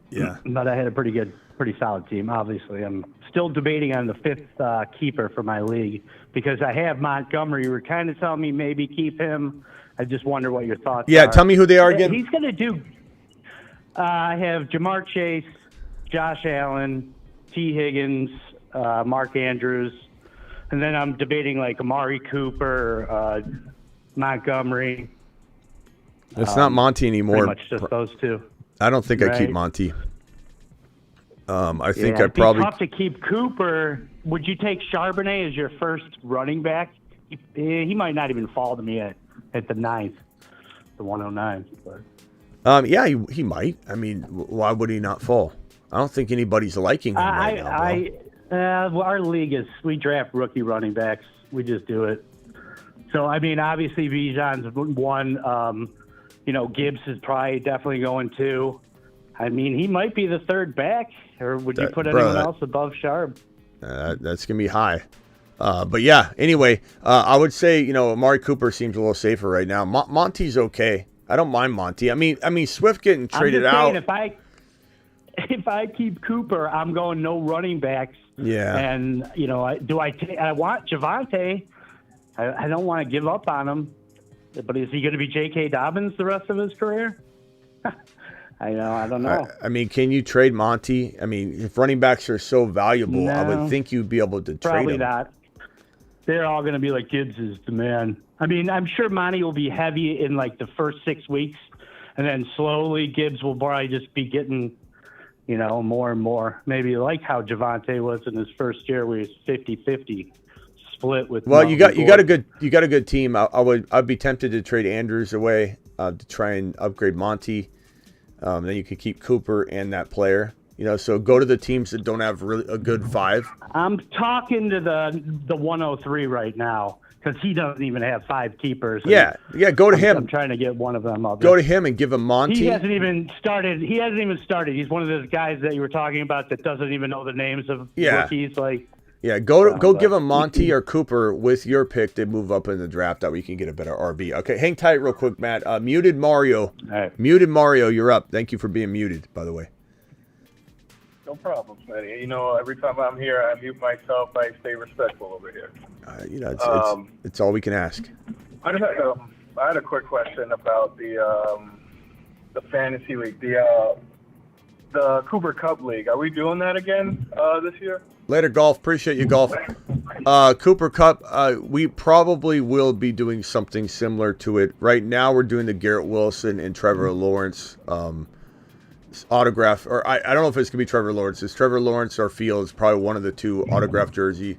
Yeah. But I had a pretty solid team, obviously. I'm still debating on the 5th keeper for my league because I have Montgomery. You were kind of telling me maybe keep him. I just wonder what your thoughts are. Yeah, tell me who they are again. He's going to do I have Jamar Chase, Josh Allen, T. Higgins, Mark Andrews, and then I'm debating like Amari Cooper, Montgomery. It's not Monty anymore. Pretty much just those 2. I don't think I keep Monty. I think I probably. It's tough to keep Cooper. Would you take Charbonnet as your first running back? He might not even fall to me at the 9th, the 109. But. Yeah, he might. I mean, why would he not fall? I don't think anybody's liking him right now. Well, our league is we draft rookie running backs. We just do it. So I mean, obviously Bijan's one. Gibbs is probably definitely going 2. I mean, he might be the 3rd back, or would you put anyone else above Sharp? That's going to be high. But yeah, anyway, I would say, Amari Cooper seems a little safer right now. Monty's okay. I don't mind Monty. I mean, Swift getting traded out. If I keep Cooper, I'm going no running backs. Yeah. And, I want Javonte. I don't want to give up on him. But is he going to be J.K. Dobbins the rest of his career? I don't know. I mean, can you trade Monty? I mean, if running backs are so valuable, I would think you'd be able to trade them. Probably not. They're all going to be like, Gibbs is the man. I mean, I'm sure Monty will be heavy in like the first 6 weeks, and then slowly Gibbs will probably just be getting, more and more. Maybe like how Javonte was in his first year where he was 50-50 split with. Well, you got a good team. I'd be tempted to trade Andrews away to try and upgrade Monty. Then you could keep Cooper and that player. So go to the teams that don't have really a good 5. I'm talking to the 103 right now because he doesn't even have 5 keepers. Yeah, go to him. I'm trying to get one of them. Go to him and give him Monty. He hasn't even started. He's one of those guys that you were talking about that doesn't even know the names of rookies. Like Yeah, go give him Monty or Cooper with your pick to move up in the draft. That way you can get a better RB. Okay, hang tight real quick, Matt. Muted Mario. Right. Muted Mario, you're up. Thank you for being muted, by the way. No problem, Smitty. You know, every time I'm here, I mute myself. I stay respectful over here. It's all we can ask. I had a quick question about the fantasy league, the Cooper Cup League. Are we doing that again this year? Later, Golf. Appreciate you, Golf. Cooper Cup, we probably will be doing something similar to it. Right now, we're doing the Garrett Wilson and Trevor Lawrence autograph. Or I don't know if it's going to be Trevor Lawrence. It's Trevor Lawrence or Fields, probably one of the two autograph jersey.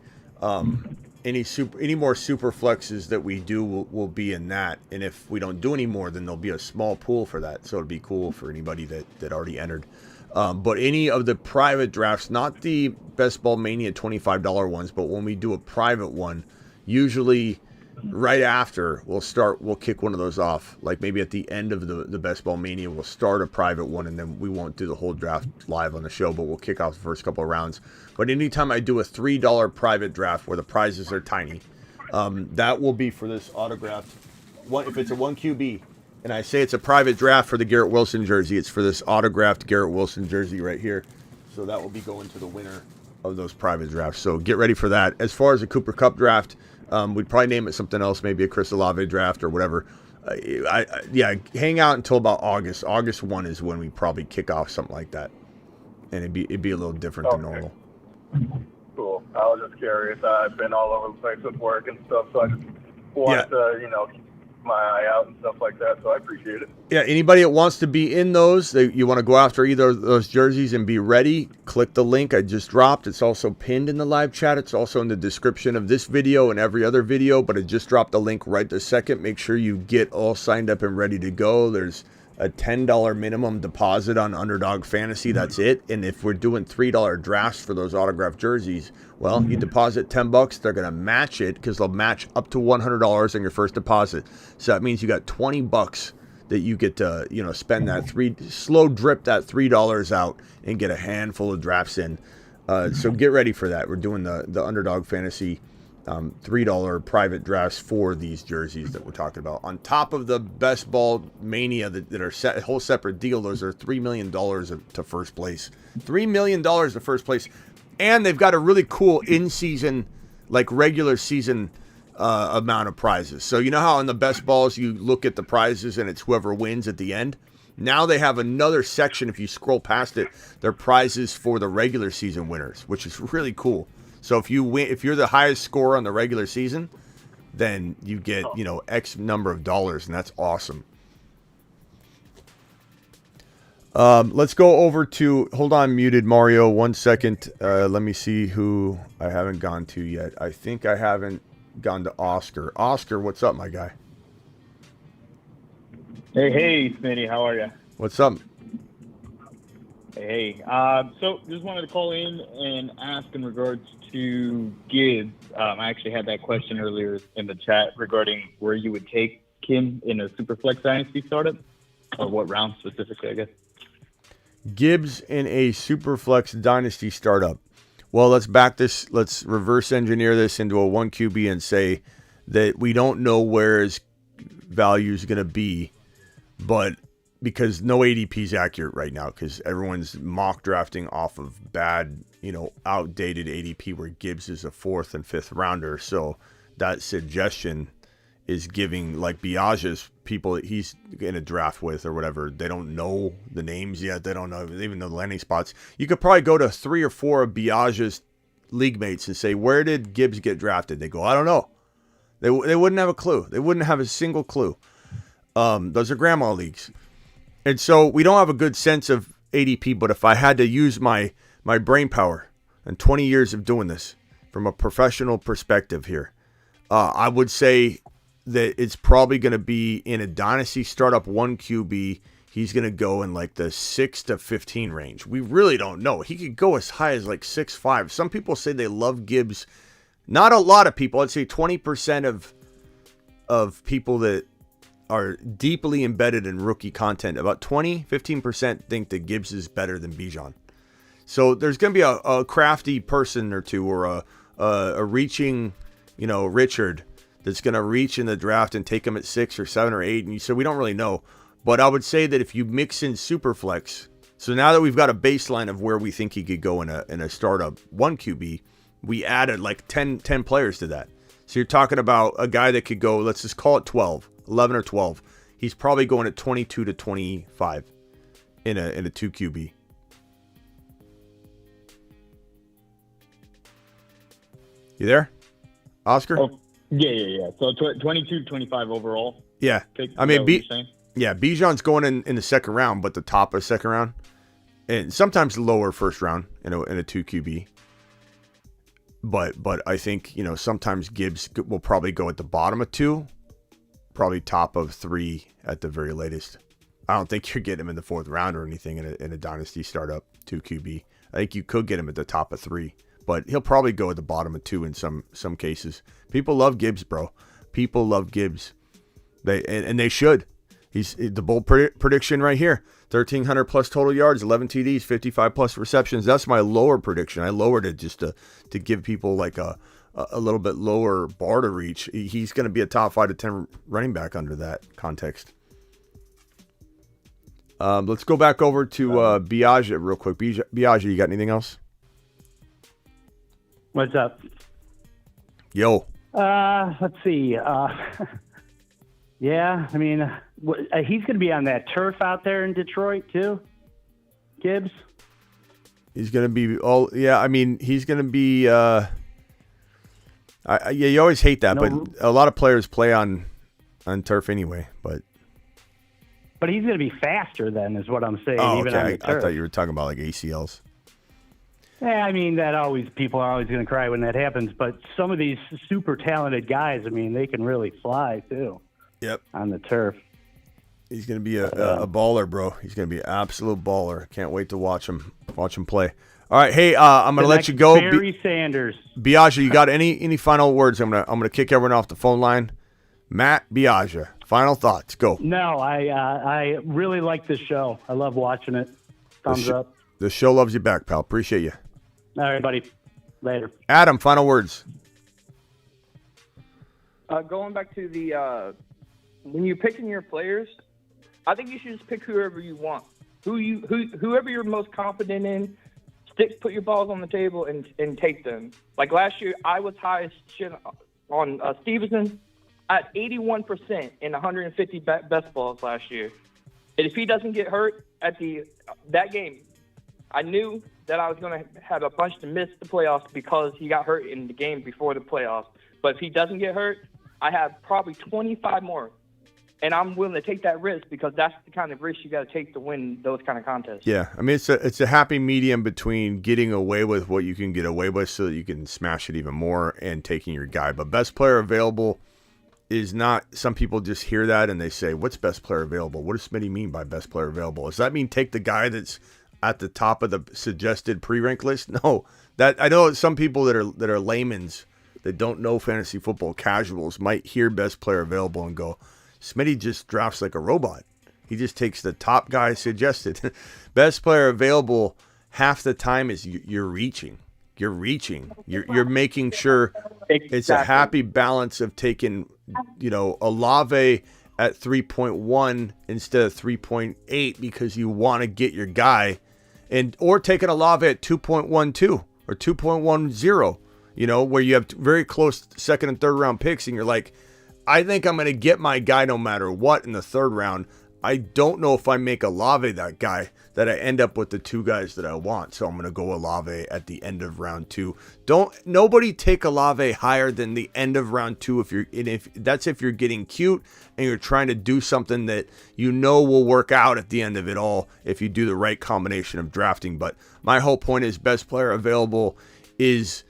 Any more super flexes that we do will be in that. And if we don't do any more, then there'll be a small pool for that. So it'll be cool for anybody that already entered. But any of the private drafts, not the Best Ball Mania $25 ones, but when we do a private one, usually right after we'll kick one of those off. Like maybe at the end of the Best Ball Mania, we'll start a private one, and then we won't do the whole draft live on the show, but we'll kick off the first couple of rounds. But anytime I do a $3 private draft where the prizes are tiny, that will be for this autographed one. If it's a 1QB, and I say it's a private draft for the Garrett Wilson jersey, it's for this autographed Garrett Wilson jersey right here. So that will be going to the winner of those private drafts. So get ready for that. As far as a Cooper Cup draft, we'd probably name it something else, maybe a Chris Olave draft or whatever. Hang out until about August. August 1 is when we probably kick off something like that. And it'd be a little different than normal. Cool. I was just curious. I've been all over the place with work and stuff, so I just wanted to, keep my eye out and stuff like that, so I appreciate it. Yeah, anybody that wants to be in those, you want to go after either of those jerseys and be ready, click the link I just dropped. It's also pinned in the live chat. It's also in the description of this video and every other video, but I just dropped the link right this second. Make sure you get all signed up and ready to go. There's a $10 minimum deposit on Underdog Fantasy. That's it. And if we're doing $3 drafts for those autographed jerseys, well, you deposit $10. They're going to match it because they'll match up to $100 on your first deposit. So that means you got $20 that you get to, spend that slow drip that $3 out and get a handful of drafts in. So get ready for that. We're doing the Underdog Fantasy $3 private drafts for these jerseys that we're talking about. On top of the Best Ball Mania that are a whole separate deal, those are $3 million to first place. $3 million to first place. And they've got a really cool in-season, like regular season amount of prizes. So you know how in the Best Balls you look at the prizes and it's whoever wins at the end? Now they have another section, if you scroll past it, they're prizes for the regular season winners, which is really cool. So if you win, if you're the highest scorer on the regular season, then you get, X number of dollars, and that's awesome. Let's go over to, hold on, muted Mario, 1 second. Let me see who I haven't gone to yet. I think I haven't gone to Oscar. Oscar, what's up, my guy? Hey, Smitty, how are you? What's up? Hey, so just wanted to call in and ask in regards to Gibbs. I actually had that question earlier in the chat regarding where you would take him in a Superflex Dynasty startup, or what round specifically, I guess. Gibbs in a Superflex Dynasty startup. Well, let's reverse engineer this into a 1QB and say that we don't know where his value is going to be, but because no ADP is accurate right now because everyone's mock drafting off of bad, outdated ADP where Gibbs is a 4th and 5th rounder. So that suggestion is giving like Biaggi's people that he's in a draft with or whatever. They don't know the names yet. They don't know, they even know the landing spots. You could probably go to 3 or 4 of Biaggi's league mates and say, where did Gibbs get drafted? They go, I don't know. They wouldn't have a clue. They wouldn't have a single clue. Those are grandma leagues. And so we don't have a good sense of ADP, but if I had to use my brain power and 20 years of doing this from a professional perspective here, I would say that it's probably going to be in a dynasty startup 1QB. He's going to go in like the 6 to 15 range. We really don't know. He could go as high as like 6'5". Some people say they love Gibbs. Not a lot of people. I'd say 20% of people that are deeply embedded in rookie content. About 15% think that Gibbs is better than Bijan. So there's going to be a crafty person or two or a reaching, Richard that's going to reach in the draft and take him at 6 or 7 or 8. And so we don't really know. But I would say that if you mix in Superflex, so now that we've got a baseline of where we think he could go in a startup 1 QB, we added like 10 players to that. So you're talking about a guy that could go, let's just call it 11 or 12. He's probably going at 22 to 25 in a 2 QB. You there, Oscar? Oh, yeah. So 22, 25 overall. Yeah. I mean, Bijan's going in the second round, but the top of second round. And sometimes lower first round in a 2 QB. But I think, sometimes Gibbs will probably go at the bottom of 2, probably top of 3 at the very latest. I don't think you're getting him in the 4th round or anything in a dynasty startup 2 QB. I think you could get him at the top of 3, but he'll probably go at the bottom of 2 in some cases. People love Gibbs, bro. People love Gibbs. They should. He's the bold prediction right here. 1,300 plus total yards, 11 TDs, 55 plus receptions. That's my lower prediction. I lowered it just to give people like a little bit lower bar to reach. He's going to be a top 5 to 10 running back under that context. Let's go back over to Biaggi real quick. Biaggi, you got anything else? What's up? Yo. Let's see. Yeah, I mean, he's going to be on that turf out there in Detroit too. Gibbs. He's going to be he's going to be. You always hate that, but a lot of players play on turf anyway. But he's going to be faster then, is what I'm saying. Oh, even okay. on the turf. I thought you were talking about like ACLs. Yeah, I mean, people are always going to cry when that happens. But some of these super talented guys, I mean, they can really fly too. Yep. On the turf. He's going to be a baller, bro. He's going to be an absolute baller. Can't wait to watch him play. All right, hey, I'm going to let you go. Barry Sanders. Biaggi, you got any final words? I'm going to kick everyone off the phone line. Matt Biaggi, final thoughts. Go. No, I really like this show. I love watching it. Thumbs up. The show loves you back, pal. Appreciate you. All right, buddy. Later. Adam, final words. Going back to the when you're picking your players, I think you should just pick whoever you want. Whoever you're most confident in, put your balls on the table and take them. Like last year, I was highest on Stevenson at 81% in 150 best balls last year. And if he doesn't get hurt at that game, I knew that I was going to have a bunch to miss the playoffs because he got hurt in the game before the playoffs. But if he doesn't get hurt, I have probably 25 more. And I'm willing to take that risk because that's the kind of risk you got to take to win those kind of contests. Yeah, I mean, it's a happy medium between getting away with what you can get away with so that you can smash it even more and taking your guy. But best player available is not, some people just hear that and they say, what's best player available? What does Smitty mean by best player available? Does that mean take the guy that's at the top of the suggested pre-rank list? No, that I know some people that are layman's that don't know fantasy football, casuals, might hear best player available and go, Smitty just drafts like a robot. He just takes the top guy suggested. Best player available half the time is you're reaching. You're making sure it's a happy balance of taking, Olave at 3.1 instead of 3.8 because you want to get your guy, or taking Olave at 2.12 or 2.10, where you have very close second and third round picks and you're like, I think I'm going to get my guy no matter what in the third round. I don't know if I make Olave that guy that I end up with the 2 guys that I want. So I'm going to go Olave at the end of round 2. Nobody take Olave higher than the end of round 2 if you're getting cute and you're trying to do something that will work out at the end of it all if you do the right combination of drafting. But my whole point is best player available is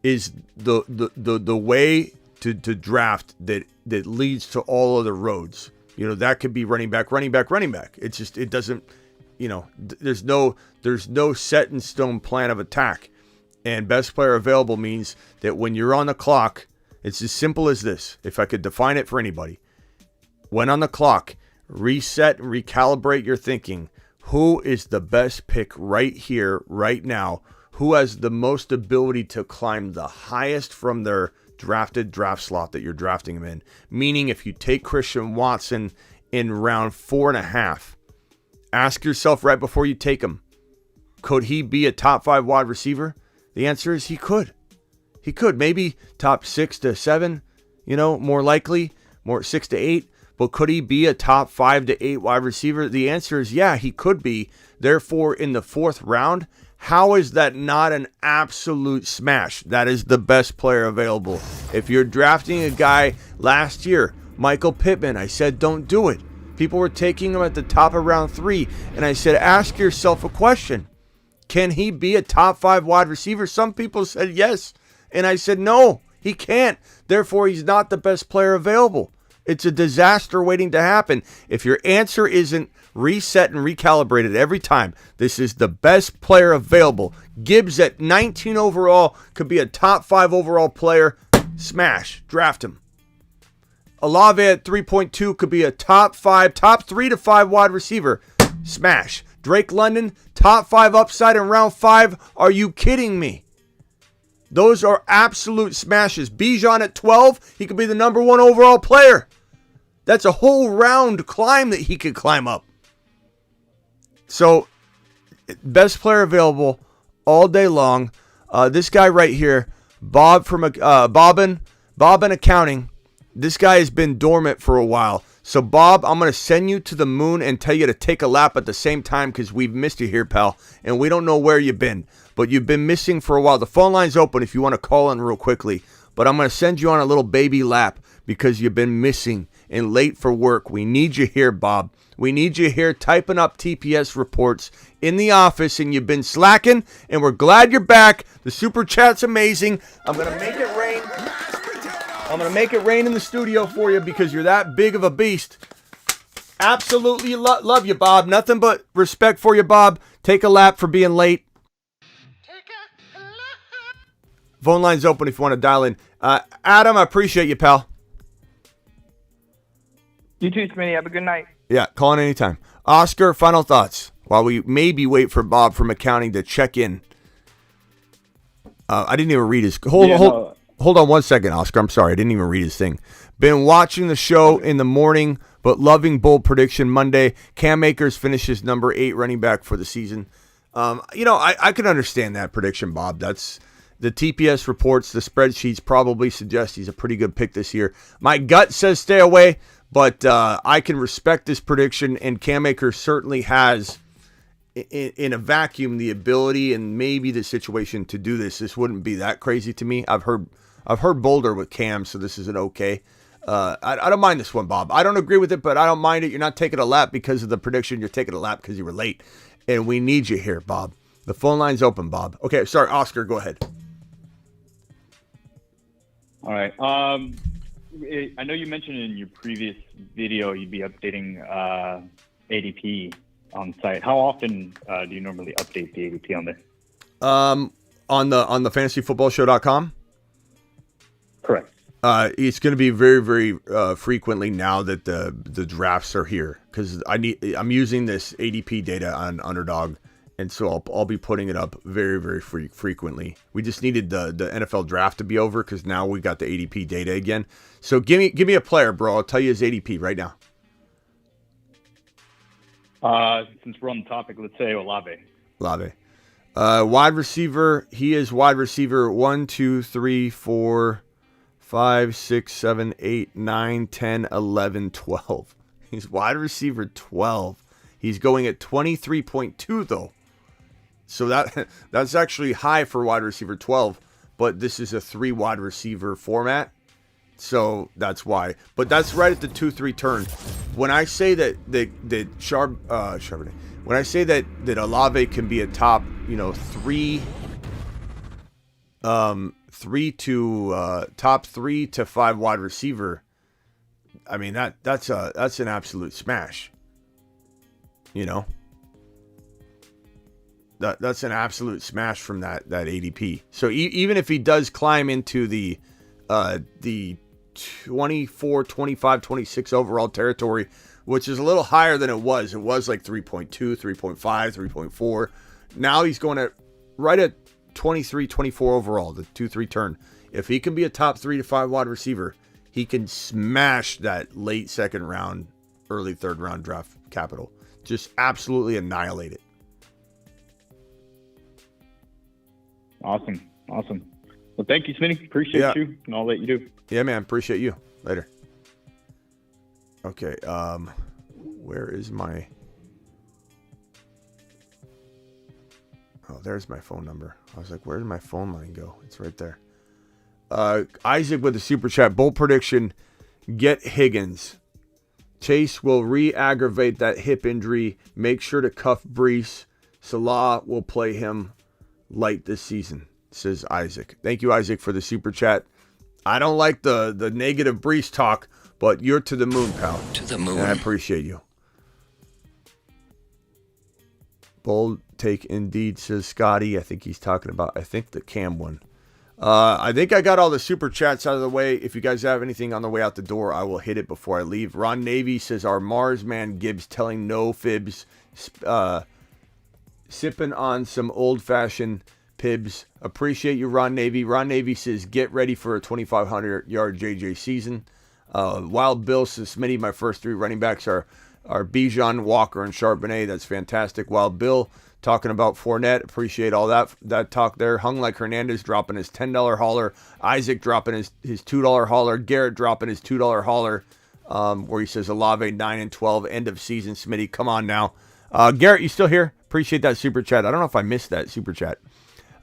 the way to draft that leads to all other roads. That could be running back. It's just, it doesn't, there's no set in stone plan of attack. And best player available means that when you're on the clock, it's as simple as this. If I could define it for anybody, when on the clock, reset and recalibrate your thinking. Who is the best pick right here, right now? who has the most ability to climb the highest from their drafted draft slot that you're drafting him in. Meaning if you take Christian Watson in round 4.5, ask yourself right before you take him, could he be a top 5 wide receiver? The answer is he could. He could. Maybe top 6 to 7, more likely, more 6 to 8. But could he be a top 5 to 8 wide receiver? The answer is yeah, he could be. Therefore, in the 4th round, how is that not an absolute smash? That is the best player available. If you're drafting a guy last year, Michael Pittman, I said don't do it. People were taking him at the top of round 3, and I said ask yourself a question. Can he be a top 5 wide receiver? Some people said yes, and I said no, he can't. Therefore, he's not the best player available. It's a disaster waiting to happen. If your answer isn't reset and recalibrated every time, this is the best player available. Gibbs at 19 overall could be a top 5 overall player. Smash. Draft him. Olave at 3.2 could be a top 3 to 5 wide receiver. Smash. Drake London, top 5 upside in round 5. Are you kidding me? Those are absolute smashes. Bijan at 12, he could be the number 1 overall player. That's a whole round climb that he could climb up. So, best player available all day long. This guy right here, Bob from Bobbin Accounting. This guy has been dormant for a while. So, Bob, I'm going to send you to the moon and tell you to take a lap at the same time because we've missed you here, pal. And we don't know where you've been. But you've been missing for a while. The phone line's open if you want to call in real quickly. But I'm going to send you on a little baby lap because you've been missing and late for work. We need you here, Bob. We need you here typing up TPS reports in the office, and you've been slacking, and we're glad you're back. The super chat's amazing. I'm going to make it rain. I'm going to make it rain in the studio for you because you're that big of a beast. Absolutely love you, Bob. Nothing but respect for you, Bob. Take a lap for being late. Phone line's open if you want to dial in. Adam, I appreciate you, pal. You too, Smitty. Have a good night. Yeah, call in anytime. Oscar, final thoughts while we maybe wait for Bob from accounting to check in. I didn't even read his... Hold on 1 second, Oscar. I'm sorry. I didn't even read his thing. Been watching the show in the morning, but loving bold prediction Monday. Cam Akers finishes number 8 running back for the season. I can understand that prediction, Bob. That's... The TPS reports, the spreadsheets probably suggest he's a pretty good pick this year. My gut says stay away, but I can respect this prediction, and Cam Akers certainly has, in a vacuum, the ability and maybe the situation to do this. This wouldn't be that crazy to me. I've heard bolder with Cam, so this is an okay. I don't mind this one, Bob. I don't agree with it, but I don't mind it. You're not taking a lap because of the prediction. You're taking a lap because you were late, and we need you here, Bob. The phone line's open, Bob. Okay, sorry, Oscar, go ahead. All right. I know you mentioned in your previous video you'd be updating ADP on site. How often do you normally update the ADP on there? On the fantasyfootballshow.com? Correct. It's going to be very, very frequently now that the drafts are here because I'm using this ADP data on Underdog. And so I'll be putting it up very, very frequently. We just needed the NFL draft to be over because now we got the ADP data again. So give me a player, bro. I'll tell you his ADP right now. Since we're on the topic, let's say Olave. Wide receiver. He is wide receiver 1, 2, 3, 4, 5, 6, 7, 8, 9, 10, 11, 12. He's wide receiver 12. He's going at 23.2 though. So that's actually high for wide receiver 12, but this is a 3 wide receiver format. So that's why. But that's right at the 2-3 turn. When I say that Charbonnet, when I say that Olave can be a top, 3 top 3 to 5 wide receiver, I mean that's an absolute smash. That's an absolute smash from that ADP. So even if he does climb into the 24, 25, 26 overall territory, which is a little higher than it was like 3.2, 3.5, 3.4. Now he's going at right at 23, 24 overall, the 2-3 turn. If he can be a top 3 to 5 wide receiver, he can smash that late second round, early third round draft capital. Just absolutely annihilate it. Awesome. Well, thank you, Smitty. Appreciate you and all that you do. Yeah, man. Appreciate you. Later. Okay. Where is my... Oh, there's my phone number. I was like, where did my phone line go? It's right there. Isaac with the super chat. Bold prediction. Get Higgins. Chase will re-aggravate that hip injury. Make sure to cuff Brees. Salah will play him light this season, says Isaac. Thank you, Isaac, for the super chat. I don't like the negative Brees talk, but you're to the moon, pal. To the moon. And I appreciate you. Bold take indeed, says Scotty. I think he's talking about, the Cam one. I think I got all the super chats out of the way. If you guys have anything on the way out the door, I will hit it before I leave. Ron Navy says, our Mars man Gibbs telling no fibs, sipping on some old-fashioned pibs. Appreciate you, Ron Navy. Ron Navy says, get ready for a 2,500-yard JJ season. Wild Bill says, Smitty, my first 3 running backs are Bijan, Walker, and Charbonnet. That's fantastic. Wild Bill talking about Fournette. Appreciate all that talk there. Hung Like Hernandez dropping his $10 hauler. Isaac dropping his $2 hauler. Garrett dropping his $2 hauler, where he says Olave 9 and 12, end of season. Smitty, come on now. Garrett, you still here? Appreciate that super chat. I don't know if I missed that super chat.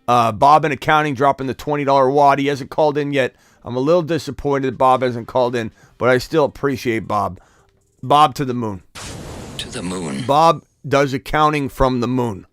Bob in accounting dropping the $20 wad. He hasn't called in yet. I'm a little disappointed that Bob hasn't called in, but I still appreciate Bob. Bob to the moon. To the moon. Bob does accounting from the moon,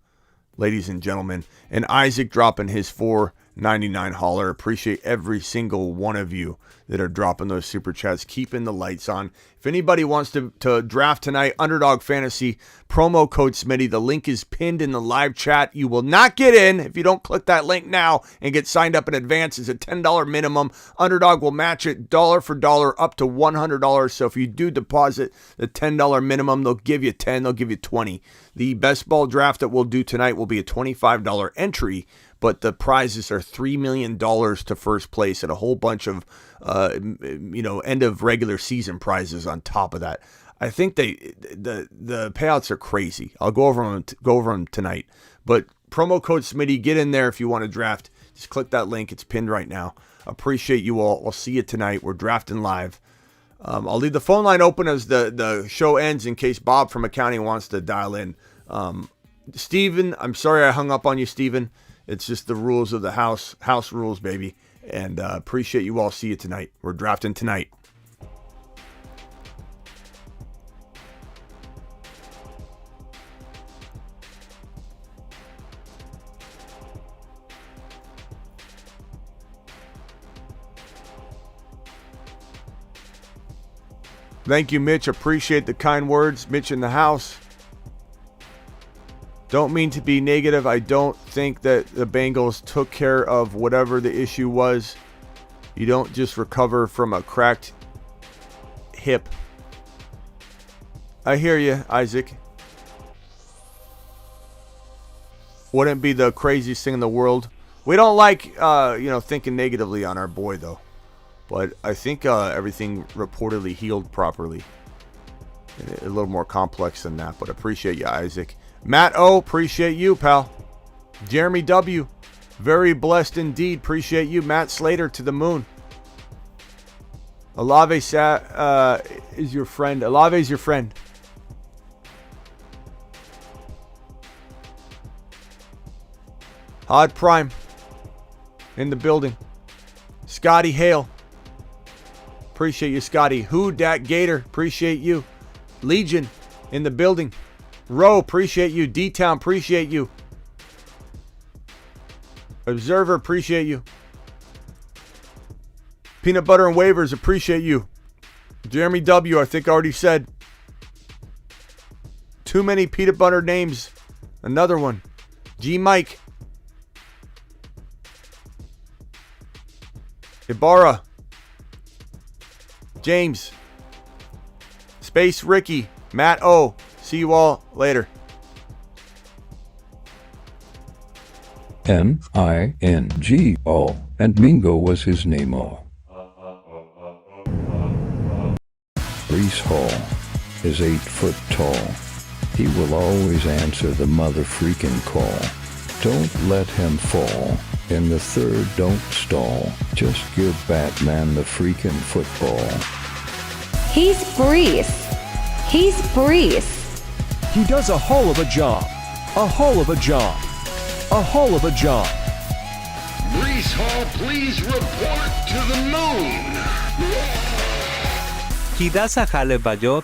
ladies and gentlemen. And Isaac dropping his $4.99 hauler. Appreciate every single one of you that are dropping those super chats, keeping the lights on. If anybody wants to draft tonight, Underdog Fantasy, promo code Smitty. The link is pinned in the live chat. You will not get in if you don't click that link now and get signed up in advance. It's a $10 minimum. Underdog will match it dollar for dollar up to $100. So if you do deposit the $10 minimum, they'll give you 10, they'll give you 20. The best ball draft that we'll do tonight will be a $25 entry, but the prizes are $3 million to first place and a whole bunch of end of regular season prizes on top of that. I think the payouts are crazy. I'll go over them tonight. But promo code Smitty, get in there if you want to draft. Just click that link. It's pinned right now. Appreciate you all. I'll see you tonight. We're drafting live. I'll leave the phone line open as the show ends in case Bob from accounting wants to dial in. Steven, I'm sorry I hung up on you, Steven. It's just the rules of the house rules, baby. And appreciate you all. See you tonight. We're drafting tonight. Thank you, Mitch. Appreciate the kind words. Mitch in the house. Don't mean to be negative. I don't think that the Bengals took care of whatever the issue was. You don't just recover from a cracked hip. I hear you, Isaac. Wouldn't be the craziest thing in the world. We don't like, thinking negatively on our boy, though. But I think everything reportedly healed properly. A little more complex than that, but appreciate you, Isaac. Matt O, appreciate you, pal. Jeremy W, very blessed indeed. Appreciate you. Matt Slater to the moon. Olave is your friend. Olave is your friend. Hod Prime in the building. Scotty Hale. Appreciate you, Scotty. Who Dat Gator. Appreciate you. Legion in the building. Roe, appreciate you. D-Town, appreciate you. Observer, appreciate you. Peanut Butter and Waivers, appreciate you. Jeremy W, I think I already said. Too many peanut butter names. Another one. G Mike. Ibarra. James. Space Ricky. Matt O. See you all later. Mingo, and Mingo was his name. Brees Hall is 8 foot tall. He will always answer the mother freaking call. Don't let him fall. In the third, don't stall. Just give Batman the freaking football. He's Brees. He's Brees. He does a hull of a job. A hull of a job. A hull of a job. Brees Hall, please report to the moon. He does a hell of a job.